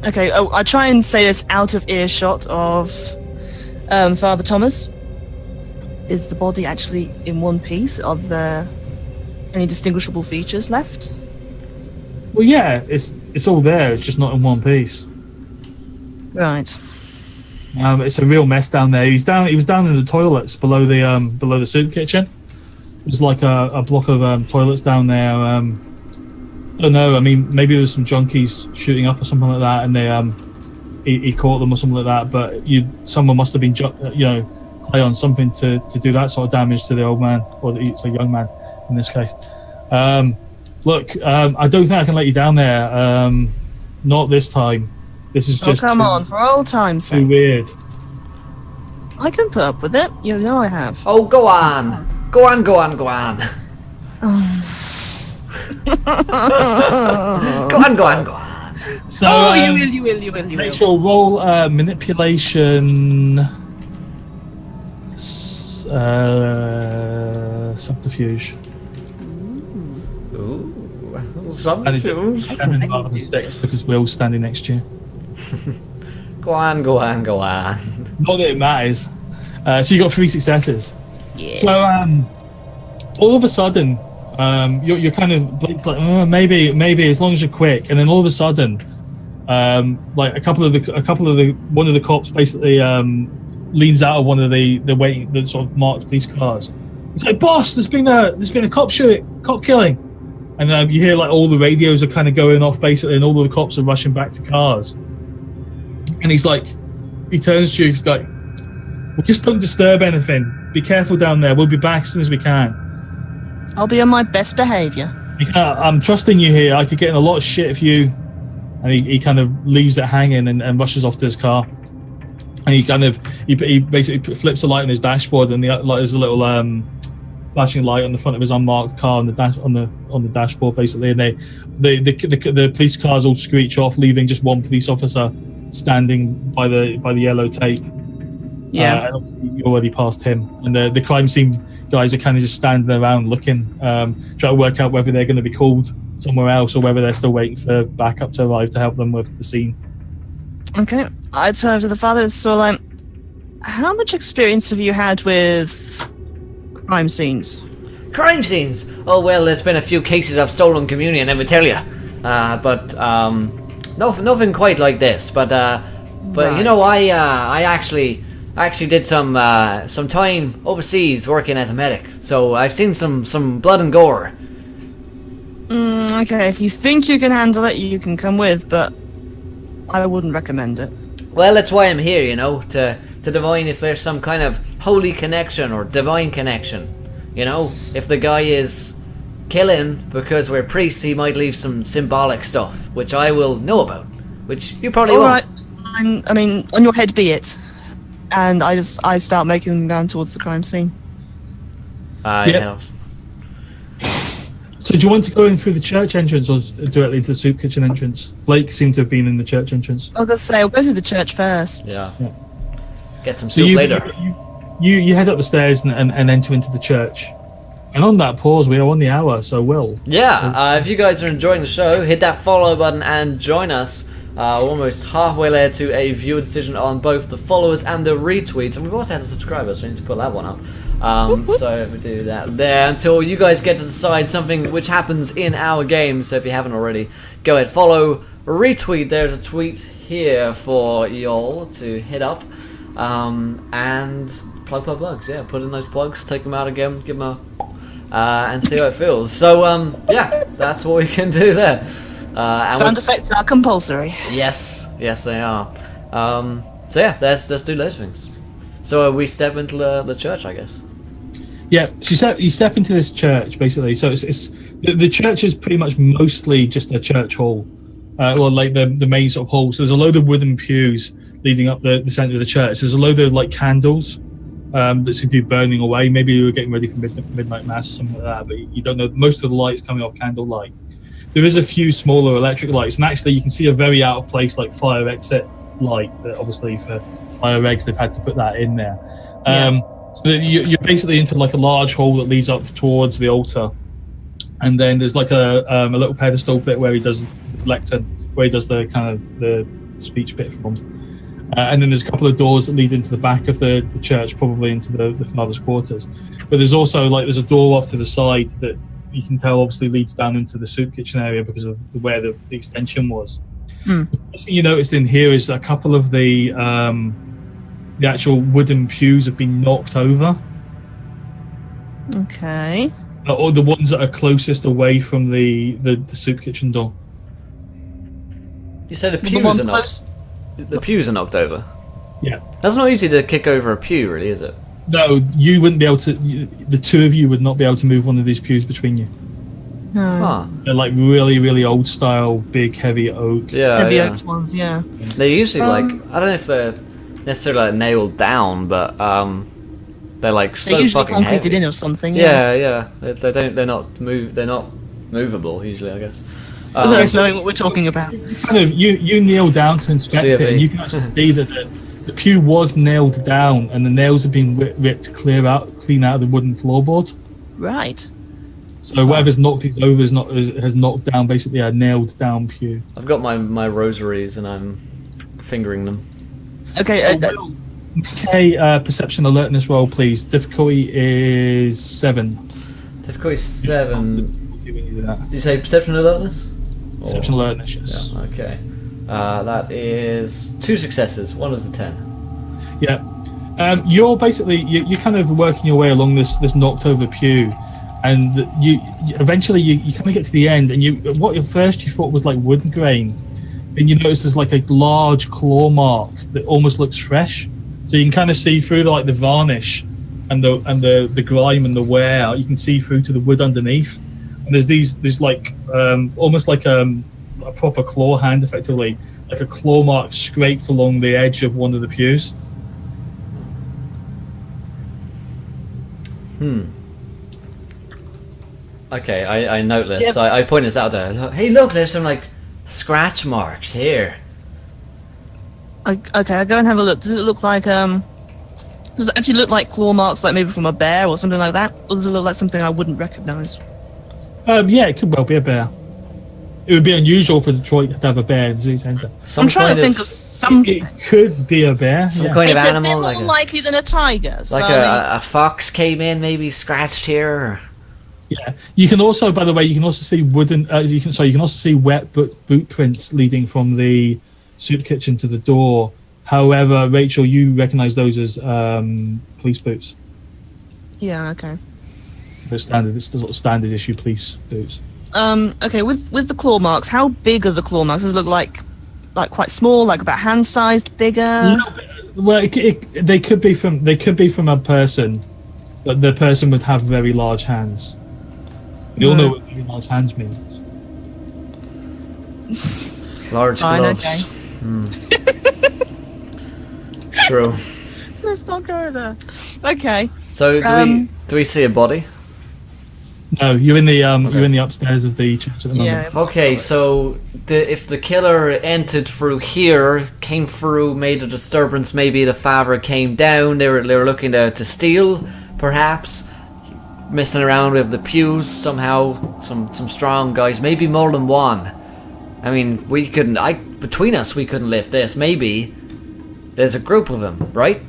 Okay, I try and say this out of earshot of Father Thomas. Is the body actually in one piece? Are there any distinguishable features left? Well, yeah, it's all there. It's just not in one piece. Right. It's a real mess down there. He was down in the toilets below the soup kitchen. There's like a block of toilets down there. I don't know. I mean, maybe there was some junkies shooting up or something like that, and he caught them or something like that. But someone must have been high on something to do that sort of damage to the old man, or it's a young man in this case. Look, I don't think I can let you down there. Not this time. This is just come on, for old time's sake. too weird. I can put up with it. You know I have. Oh, go on. Go on. Go on. So, you will. Rachel, roll manipulation subterfuge. Ooh. And rather than 6 because we're all standing next to you. Go on. Not that it matters. So you got 3 successes. Yes. So all of a sudden, you're kind of like, maybe as long as you're quick, and then all of a sudden, like one of the cops basically leans out of one of the sort of marked police cars. It's like, boss, there's been a cop killing, and you hear like all the radios are kind of going off basically, and all of the cops are rushing back to cars. And he turns to you, he's like, well, just don't disturb anything. Be careful down there. We'll be back as soon as we can. I'll be on my best behaviour. I'm trusting you here. I could get in a lot of shit if you... And he kind of leaves it hanging and rushes off to his car. And he basically flips a light on his dashboard, and there's a little flashing light on the front of his unmarked car on the dashboard basically. And the police cars all screech off, leaving just one police officer standing by the yellow tape. Yeah. You already passed him, and the crime scene guys are kind of just standing around looking, trying to work out whether they're going to be called somewhere else or whether they're still waiting for backup to arrive to help them with the scene. Okay, I turn to the father. So, like, how much experience have you had with crime scenes? Crime scenes? Oh, well, there's been a few cases of stolen communion, let me tell you. But nothing quite like this. But Right. you know, I actually did some time overseas working as a medic, so I've seen some blood and gore. Okay, if you think you can handle it, you can come with, but I wouldn't recommend it. Well, that's why I'm here, you know, to divine if there's some kind of holy connection or divine connection. You know, if the guy is killing because we're priests, he might leave some symbolic stuff, which I will know about, which you probably won't. Alright, I mean, on your head be it. And I start making them down towards the crime scene. Yeah. So do you want to go in through the church entrance or directly into the soup kitchen entrance? Blake seemed to have been in the church entrance. I was going to say, I'll go through the church first. Yeah. Get some soup later. You head up the stairs and enter into the church. And on that pause, we are on the hour, so Will. Yeah, if you guys are enjoying the show, hit that follow button and join us. We're almost halfway there to a viewer decision on both the followers and the retweets. And we've also had the subscribers, so we need to put that one up. So if we do that there until you guys get to decide something which happens in our game. So if you haven't already, go ahead, follow, retweet. There's a tweet here for y'all to hit up. And plugs. Yeah, put in those plugs, take them out again, give them and see how it feels. So yeah, that's what we can do there. And sound effects are compulsory. Yes, they are. So yeah, let's do those things. So we step into the church, I guess. Yeah, you step into this church basically. So it's the church is pretty much mostly just a church hall, or like the main sort of hall. So there's a load of wooden pews leading up the center of the church. There's a load of like candles that seem to be burning away. Maybe you were getting ready for midnight mass or something like that, but you don't know. Most of the light's coming off candle light. There is a few smaller electric lights, and actually you can see a very out of place like fire exit light. Obviously for fire regs, they've had to put that in there. So you're basically into like a large hall that leads up towards the altar, and then there's like a little pedestal bit where he does the lectern, where he does the kind of the speech bit from. And then there's a couple of doors that lead into the back of the church, probably into the father's quarters. But there's also there's a door off to the side that you can tell obviously leads down into the soup kitchen area because of where the extension was. The first thing you noticed in here is a couple of the actual wooden pews have been knocked over. Okay. Or the ones that are closest away from the soup kitchen door. You said the pews are knocked over? Yeah. That's not easy to kick over a pew, really, is it? No, you wouldn't be able to. The two of you would not be able to move one of these pews between you. No. Huh. They're like really, really old style, big, heavy oak. Heavy oak ones, yeah. They're usually I don't know if they're necessarily nailed down, but they're like so they're usually fucking concreted heavy. in or something. Yeah. They're not movable usually, I guess. There's knowing what we're talking about. You kneel down to inspect it, and you can actually see that the pew was nailed down, and the nails have been ripped clean out of the wooden floorboard. Right. So whatever's knocked these over has knocked down basically a nailed down pew. I've got my rosaries and I'm fingering them. Okay. Perception alertness roll, please. Difficulty is 7. Difficulty 7. Did you say perception alertness? Perception alertness, yes. Yeah, okay. That is 2 successes. 1 is a 10. Yeah. You're basically you're kind of working your way along this knocked over pew, and you eventually you kind of get to the end, and what at first you thought was like wood grain, and you notice there's like a large claw mark that almost looks fresh, so you can kind of see through the varnish and the grime and the wear. You can see through to the wood underneath, and there's like almost like a proper claw hand, effectively like a claw mark scraped along the edge of one of the pews. Okay, I note this. Yep. I point this out there. Hey, look, there's some like scratch marks here. Okay, I'll go and have a look. Does it look like does it actually look like claw marks, like maybe from a bear or something like that? Or does it look like something I wouldn't recognise? Yeah, it could well be a bear. It would be unusual for Detroit to have a bear in the city centre. I'm trying to think of something. It could be a bear. Some kind of It's animal, a bit like more likely than a tiger. So like a fox came in, maybe scratched here. Or... Yeah, you can also, by the way, you can also see wooden. You can also see wet boot prints leading from the soup kitchen to the door. However, Rachel, you recognise those as police boots. Yeah. Okay. It's the sort of standard issue police boots. Okay, with the claw marks, how big are the claw marks? Does it look like like quite small, like about hand-sized, bigger? Well, they could be from a person, but the person would have very large hands. You all know what very large hands means. Large Fine, gloves. okay. True. Let's not go there. Okay. So do we see a body? No, you're in the upstairs of the church at the moment. Yeah. Okay, so if the killer entered through here, came through, made a disturbance, maybe the father came down. They were looking to steal, perhaps, messing around with the pews somehow. Some strong guys, maybe more than one. I mean, between us we couldn't lift this. Maybe there's a group of them, right?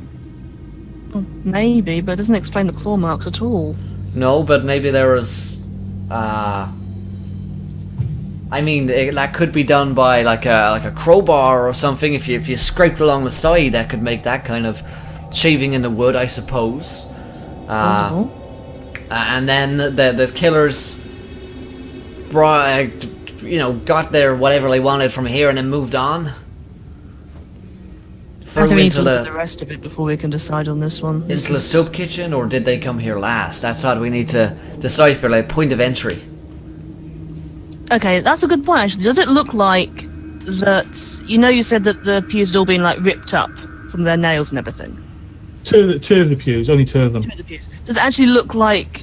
Maybe, but it doesn't explain the claw marks at all. No, but maybe there was. I mean, that could be done by like a crowbar or something. If you scraped along the side, that could make that kind of shaving in the wood, I suppose. Possible. And then the killers brought, got their whatever they wanted from here and then moved on. I think we need to look at the rest of it before we can decide on this one. Into the soup kitchen, or did they come here last? That's what we need to decipher, like point of entry. Okay, that's a good point actually. Does it look like that? You said that the pews had all been like ripped up from their nails and everything. Two of the pews, only two of them. Two of the pews. Does it actually look like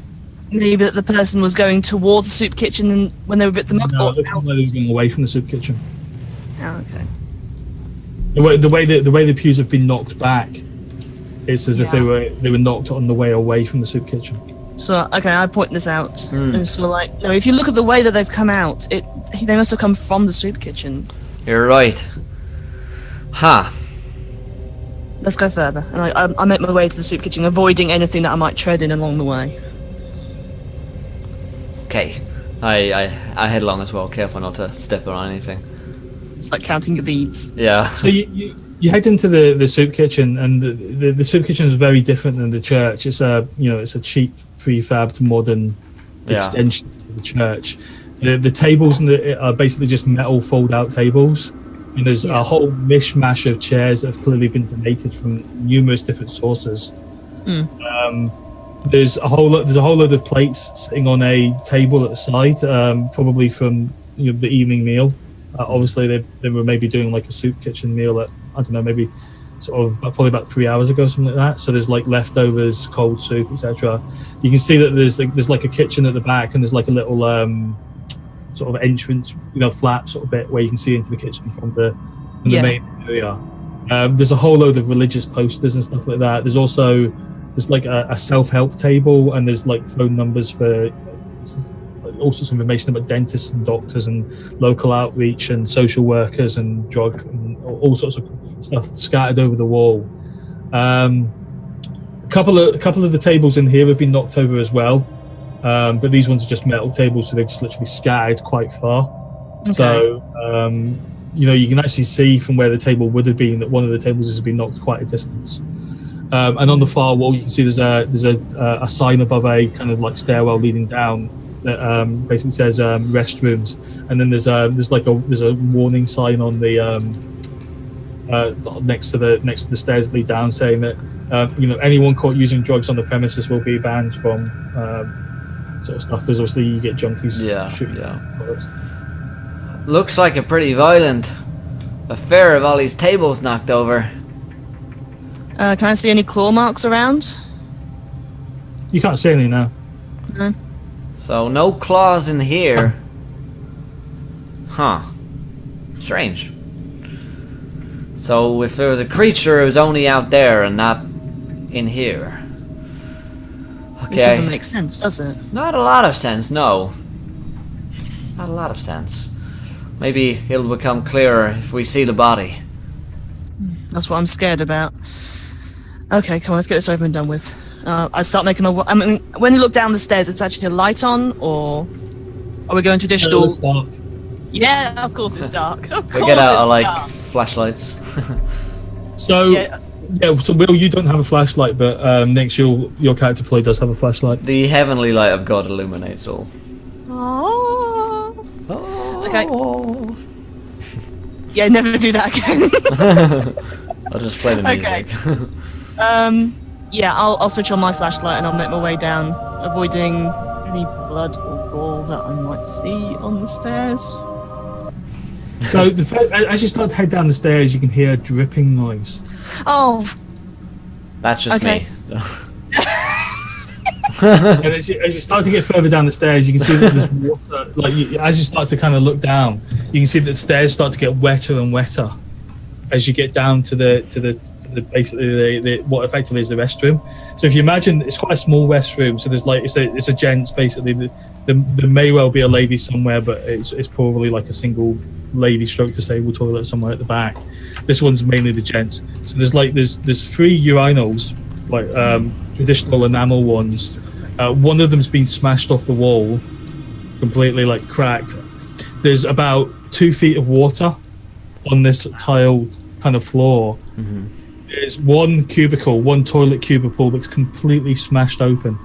maybe that the person was going towards the soup kitchen and when they ripped them up? No, it looked like they were going away from the soup kitchen. Oh, okay. The way the pews have been knocked back, it's as if they were knocked on the way away from the soup kitchen. So okay, I point this out, and so like, no, if you look at the way that they've come out, they must have come from the soup kitchen. You're right. Huh. Let's go further, and I make my way to the soup kitchen, avoiding anything that I might tread in along the way. Okay. I head along as well, careful not to step on anything. It's like counting your beads. Yeah. So you head into the soup kitchen, and the soup kitchen is very different than the church. It's a cheap prefabbed modern extension of the church. The tables are basically just metal fold out tables, and there's a whole mishmash of chairs that have clearly been donated from numerous different sources. There's a whole load of plates sitting on a table at the side, probably from the evening meal. Obviously, they were maybe doing like a soup kitchen meal at, I don't know, maybe probably about 3 hours ago, something like that. So there's like leftovers, cold soup, etc. You can see that there's like a kitchen at the back, and there's like a little sort of entrance, flat sort of bit where you can see into the kitchen from the main area. There's a whole load of religious posters and stuff like that. There's like a self-help table, and there's like phone numbers for all sorts of information about dentists and doctors and local outreach and social workers and drug and all sorts of stuff scattered over the wall. A couple of the tables in here have been knocked over as well, but these ones are just metal tables, so they've just literally scattered quite far. Okay. So you can actually see from where the table would have been that one of the tables has been knocked quite a distance. And on the far wall, you can see there's a sign above a kind of like stairwell leading down that basically says restrooms, and then there's a warning sign on the next to the stairs that lead down, saying that anyone caught using drugs on the premises will be banned from sort of stuff, because obviously you get junkies shooting products. Looks like a pretty violent affair of all these tables knocked over. Can I see any claw marks around? You can't see any now. No. So no claws in here. Huh. Strange. So if there was a creature, it was only out there and not in here. Okay. This doesn't make sense, does it? Not a lot of sense, no. Not a lot of sense. Maybe it'll become clearer if we see the body. That's what I'm scared about. Okay, come on, let's get this over and done with. I start making when you look down the stairs, it's actually a light on, or are we going traditional? It's dark. Yeah, of course it's dark. Of We course get out it's our dark. flashlights. So so Will, you don't have a flashlight, but Nick, your character play does have a flashlight. The heavenly light of God illuminates all. Oh. Okay. Yeah, never do that again. I'll just play the music. Okay. Yeah, I'll switch on my flashlight and I'll make my way down, avoiding any blood or gore that I might see on the stairs. So as you start to head down the stairs, you can hear a dripping noise. Oh. That's just Okay. me. And as you start to get further down the stairs, you can see that there's water. As you start to kind of look down, you can see that the stairs start to get wetter and wetter as you get down to the basically the what effectively is the restroom. So if you imagine, it's quite a small restroom. So there's it's a gents basically. There may well be a lady somewhere, but it's probably like a single lady stroke disabled toilet somewhere at the back. This one's mainly the gents. So there's 3 urinals, traditional enamel ones. One of them's been smashed off the wall, completely cracked. There's about 2 feet of water on this tile kind of floor. Mm-hmm. There's one toilet cubicle that's completely smashed open.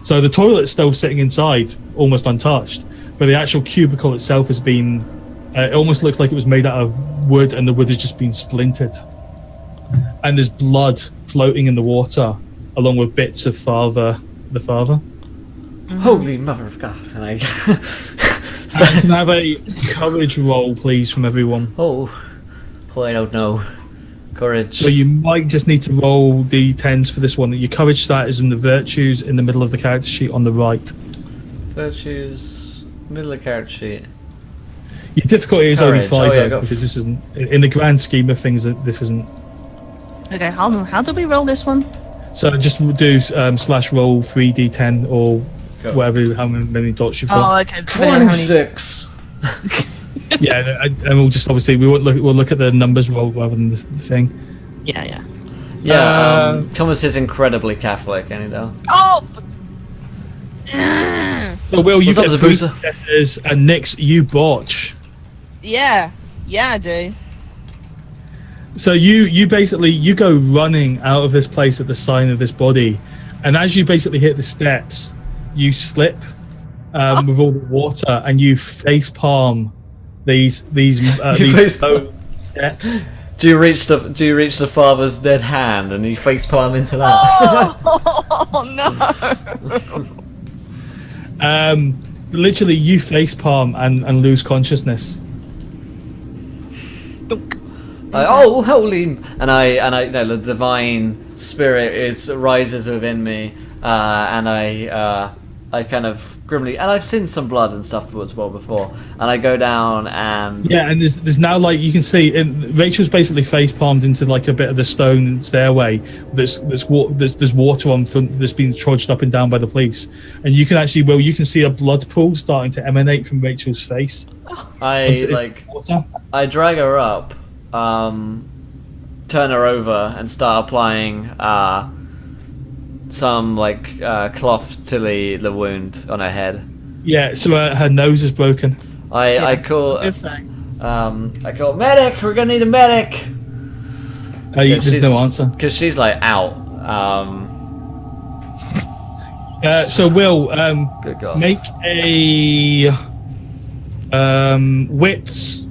So the toilet's still sitting inside, almost untouched, but the actual cubicle itself has been. It almost looks like it was made out of wood, and the wood has just been splintered. And there's blood floating in the water, along with bits of the father. Holy mother of God! And I. Can I have a courage roll, please, from everyone? Oh, I don't know. Courage. So you might just need to roll d10s for this one. Your courage stat is in the virtues in the middle of the character sheet on the right. Virtues, middle of character sheet. Your difficulty is only 5 because this isn't, in the grand scheme of things, this isn't. Okay, how do we roll this one? So just do slash roll 3d10 or whatever, how many dots you've got. Oh, okay. depending on how many- 26. Yeah, and we'll just obviously we'll look at the numbers rolled rather than the thing. Yeah. Yeah, Thomas is incredibly Catholic, and Oh! So Will, you What's up, get 3 Zabuza? successes, and Nix, you botch. Yeah, I do. So you basically go running out of this place at the sign of this body, and as you basically hit the steps, you slip with all the water, and you face palm these low steps. Do you reach the father's dead hand and you face palm into that? Oh no! Literally, you face palm and lose consciousness. Oh, holy! And I the divine spirit rises within me, and I kind of grimly, and I've seen some blood and stuff as well before, and I go down and and there's now you can see Rachel's basically face palmed into a bit of the stone stairway. There's water on front that's been trudged up and down by the police, and you can actually you can see a blood pool starting to emanate from Rachel's face. I drag her up, turn her over, and start applying some cloth to the wound on her head. Yeah, so her nose is broken. I call medic. We're gonna need a medic. There's no answer because she's out. So Will, Good God. make a wits.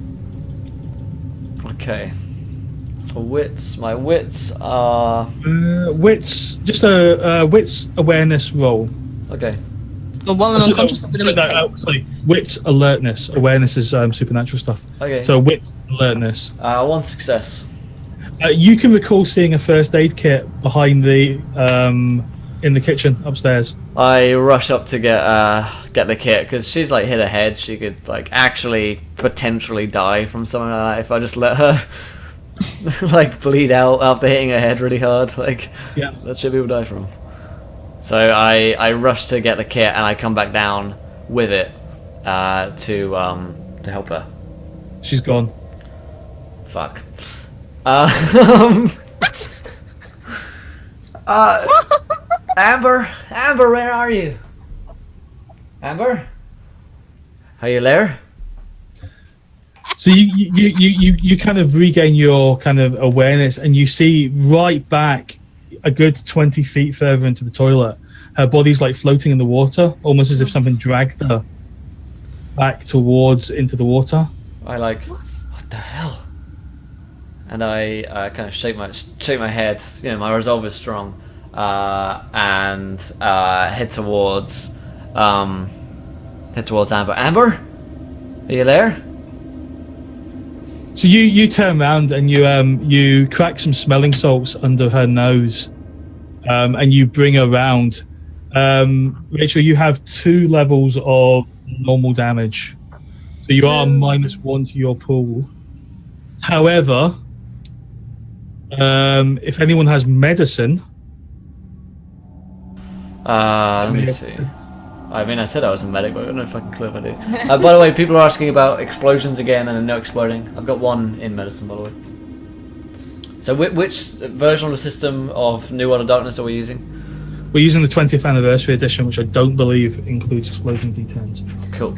Okay. Wits. My wits are wits. Just a wits awareness roll. okay. But while I'm unconscious, I'm going to make sorry, wits alertness. Awareness is supernatural stuff. Okay. So wits alertness. 1 success. You can recall seeing a first aid kit behind the in the kitchen upstairs. I rush up to get the kit because she's hit her head. She could actually potentially die from something like that if I just let her bleed out after hitting her head really hard. That shit people die from. So I rush to get the kit and I come back down with it to help her. She's gone. Fuck. Amber, where are you? Amber, are you there? So you kind of regain your kind of awareness, and you see right back a good 20 feet further into the toilet, her body's floating in the water, almost as if something dragged her back towards into the water. What the hell? And I kind of shake my head. You know, my resolve is strong, and head towards Amber. Amber, are you there? So you turn around and you crack some smelling salts under her nose, and you bring her round. Rachel, you have 2 levels of normal damage, so you are -1 to your pool. However, if anyone has medicine, let me see. I mean, I said I was a medic, but I don't know if I can clue if I do. By the way, people are asking about explosions again and no exploding. I've got 1 in medicine, by the way. So which version of the system of New World of Darkness are we using? we're using the 20th anniversary edition, which I don't believe includes exploding D10s. Cool.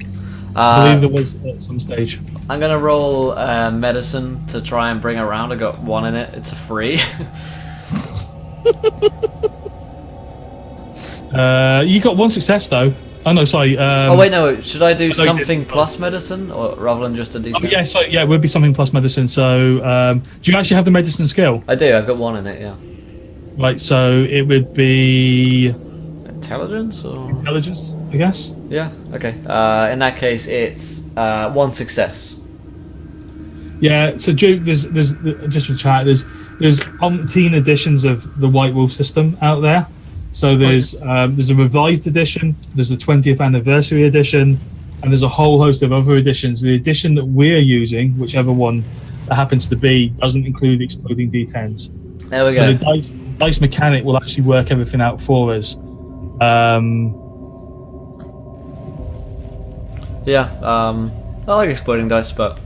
I believe there was at some stage. I'm gonna roll medicine to try and bring around. I got 1 in it. It's a 3. You got 1 success though. Oh no, sorry. Oh wait, no. Should I do something plus medicine, or rather than just a D10? Oh yeah, so yeah, it would be something plus medicine. So, do you actually have the medicine skill? I do. I've got 1 in it. Yeah. Right. So it would be intelligence or intelligence, I guess. Yeah. Okay. In that case, it's 1 success. Yeah. So there's just for chat. There's umpteen editions of the White Wolf system out there. So there's a revised edition, there's a 20th anniversary edition, and there's a whole host of other editions. The edition that we're using, whichever one that happens to be, doesn't include exploding D10s. There we go. So the dice mechanic will actually work everything out for us. Yeah. I like exploding dice, but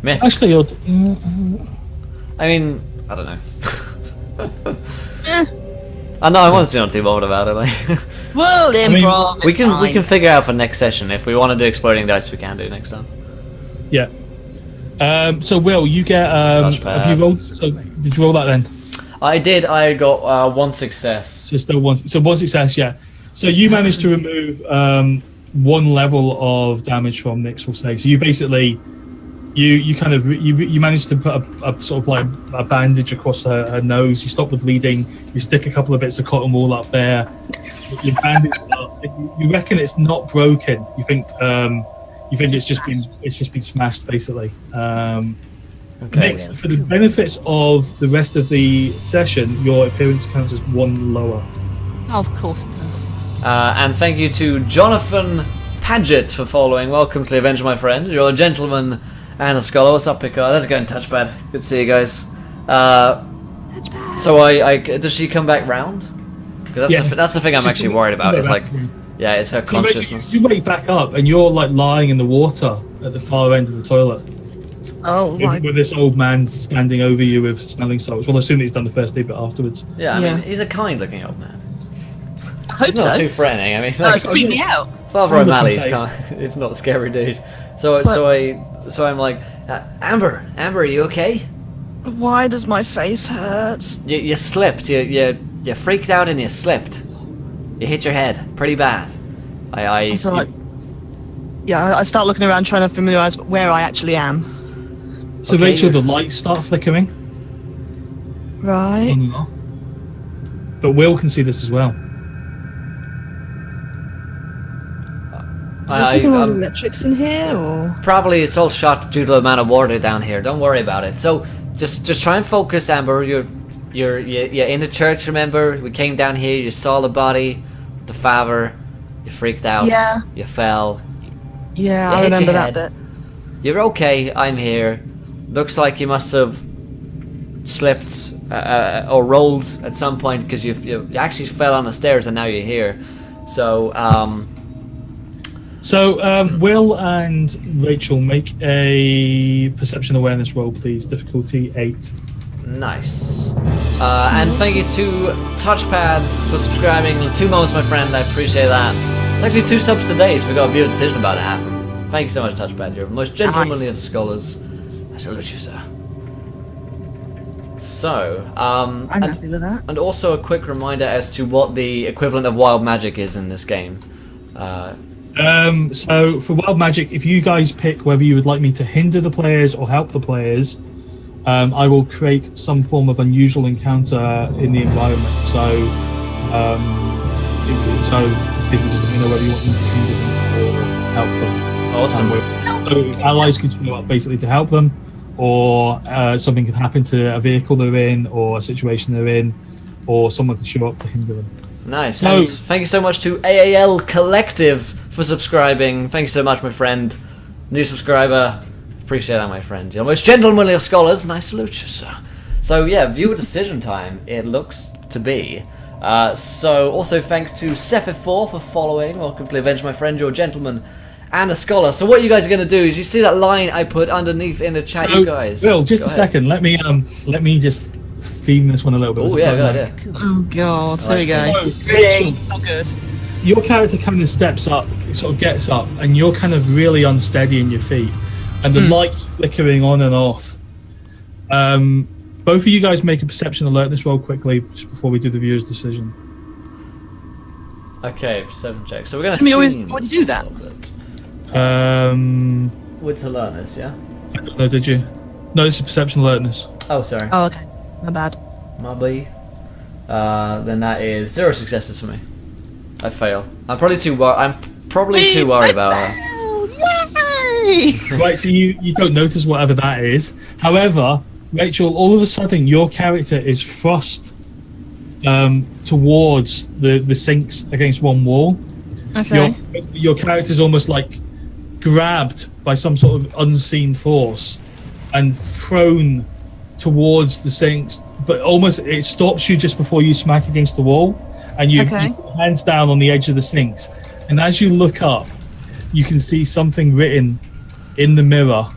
meh. Actually, I mean, I don't know. I know I wasn't too bothered about it. Like, Well, improv. we can figure out for next session if we want to do exploding dice. We can do next time. yeah. So Will, you get. Have you rolled? So did you roll that then? I did. I got 1 success. So still 1. So 1 success, yeah. So you managed to remove 1 level of damage from Nyx, we'll say. So you basically. You kind of you managed to put a sort of like a bandage across her nose. You stop the bleeding. You stick a couple of bits of cotton wool up there. You bandage it up. You reckon it's not broken. You think it's just been smashed basically. Okay. Next, for the benefits of the rest of the session, your appearance counts as 1 lower. Oh, of course it does. And thank you to Jonathan Paget for following. Welcome to the adventure, my friend. You're a gentleman and a scholar. What's up, Pico? Let's go in touchpad. Good to see you guys. So does she come back round? Because that's the thing I'm actually worried about. It's like, yeah, it's her consciousness. You wake back up and you're like lying in the water at the far end of the toilet. Oh, with this old man standing over you with smelling salts. Well, I assume he's done the first aid bit afterwards. Yeah, I mean, he's a kind-looking old man. I hope He's not too threatening. I mean, That would freak me out. Father O'Malley's it's not a scary dude. So I'm like, Amber, are you okay? Why does my face hurt? You slipped. You freaked out and you slipped. You hit your head pretty bad. I start looking around trying to familiarize where I actually am. So Okay, Rachel, the lights start flickering. Right. But Will can see this as well. Is there something wrong with electrics in here, or? Probably it's all shot due to the amount of water down here. Don't worry about it. So just try and focus, Amber. You're in the church. Remember, we came down here. You saw the body, the father. You freaked out. Yeah. You fell. Yeah, You I hit remember your that head. bit. You're okay. I'm here. Looks like you must have slipped or rolled at some point because you actually fell on the stairs and now you're here. So Will and Rachel, make a perception awareness roll, please. Difficulty 8. nice. And thank you to Touchpads for subscribing. 2 months, my friend. I appreciate that. It's actually 2 subs today, so we got a viewer decision about to happen. Thank you so much, Touchpad. You're the most gentlemanly of scholars. I salute you, sir. So, I'm happy with that. and also a quick reminder as to what the equivalent of wild magic is in this game. So for Wild Magic, if you guys pick whether you would like me to hinder the players or help the players, I will create some form of unusual encounter in the environment. So, basically just let me know whether you want me to hinder them or help them. Awesome. So allies can show up basically to help them, or something can happen to a vehicle they're in, or a situation they're in, or someone can show up to hinder them. Nice. So, And thank you so much to AAL Collective for subscribing. Thank you so much, my friend. New subscriber. Appreciate that, my friend. You're the most gentlemanly of scholars. And I salute you, sir. So yeah, viewer decision time. It looks to be. So also thanks to Sephifor for following. Welcome to the event, my friend. You're a gentleman and a scholar. So what you guys are going to do is you see that line I put underneath in the chat, so, you guys. Will, just Go a ahead. second. Let me just theme this one a little bit. Oh yeah, good idea. Oh god, here we go. So, It's not good. your character kind of steps up, sort of gets up, and you're kind of really unsteady in your feet, and the light's flickering on and off. Both of you guys make a perception alertness roll quickly just before we do the viewer's decision. Okay, 7 checks. So we're going Can we always to already do that? With alertness, yeah? I don't know, did you? No, this is perception alertness. Oh, sorry. Oh, okay. My bad. Maybe. Then that is 0 successes for me. I fail. I'm probably too worried about her. Yay! Right, so you don't notice whatever that is. However, Rachel, all of a sudden your character is thrust towards the sinks against one wall. Okay. Your character's almost like grabbed by some sort of unseen force and thrown towards the sinks, but almost it stops you just before you smack against the wall, and you put your hands down on the edge of the sinks, and as you look up you can see something written in the mirror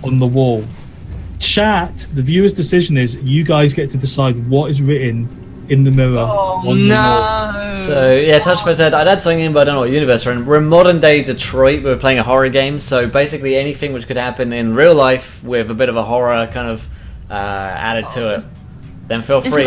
on the wall. Chat, the viewer's decision is you guys get to decide what is written in the mirror on the wall. So yeah, Touchpad said I'd add something in, but I don't know what universe we're in. We're in modern day Detroit. We're playing a horror game, so basically anything which could happen in real life with a bit of a horror kind of added to it, then feel free.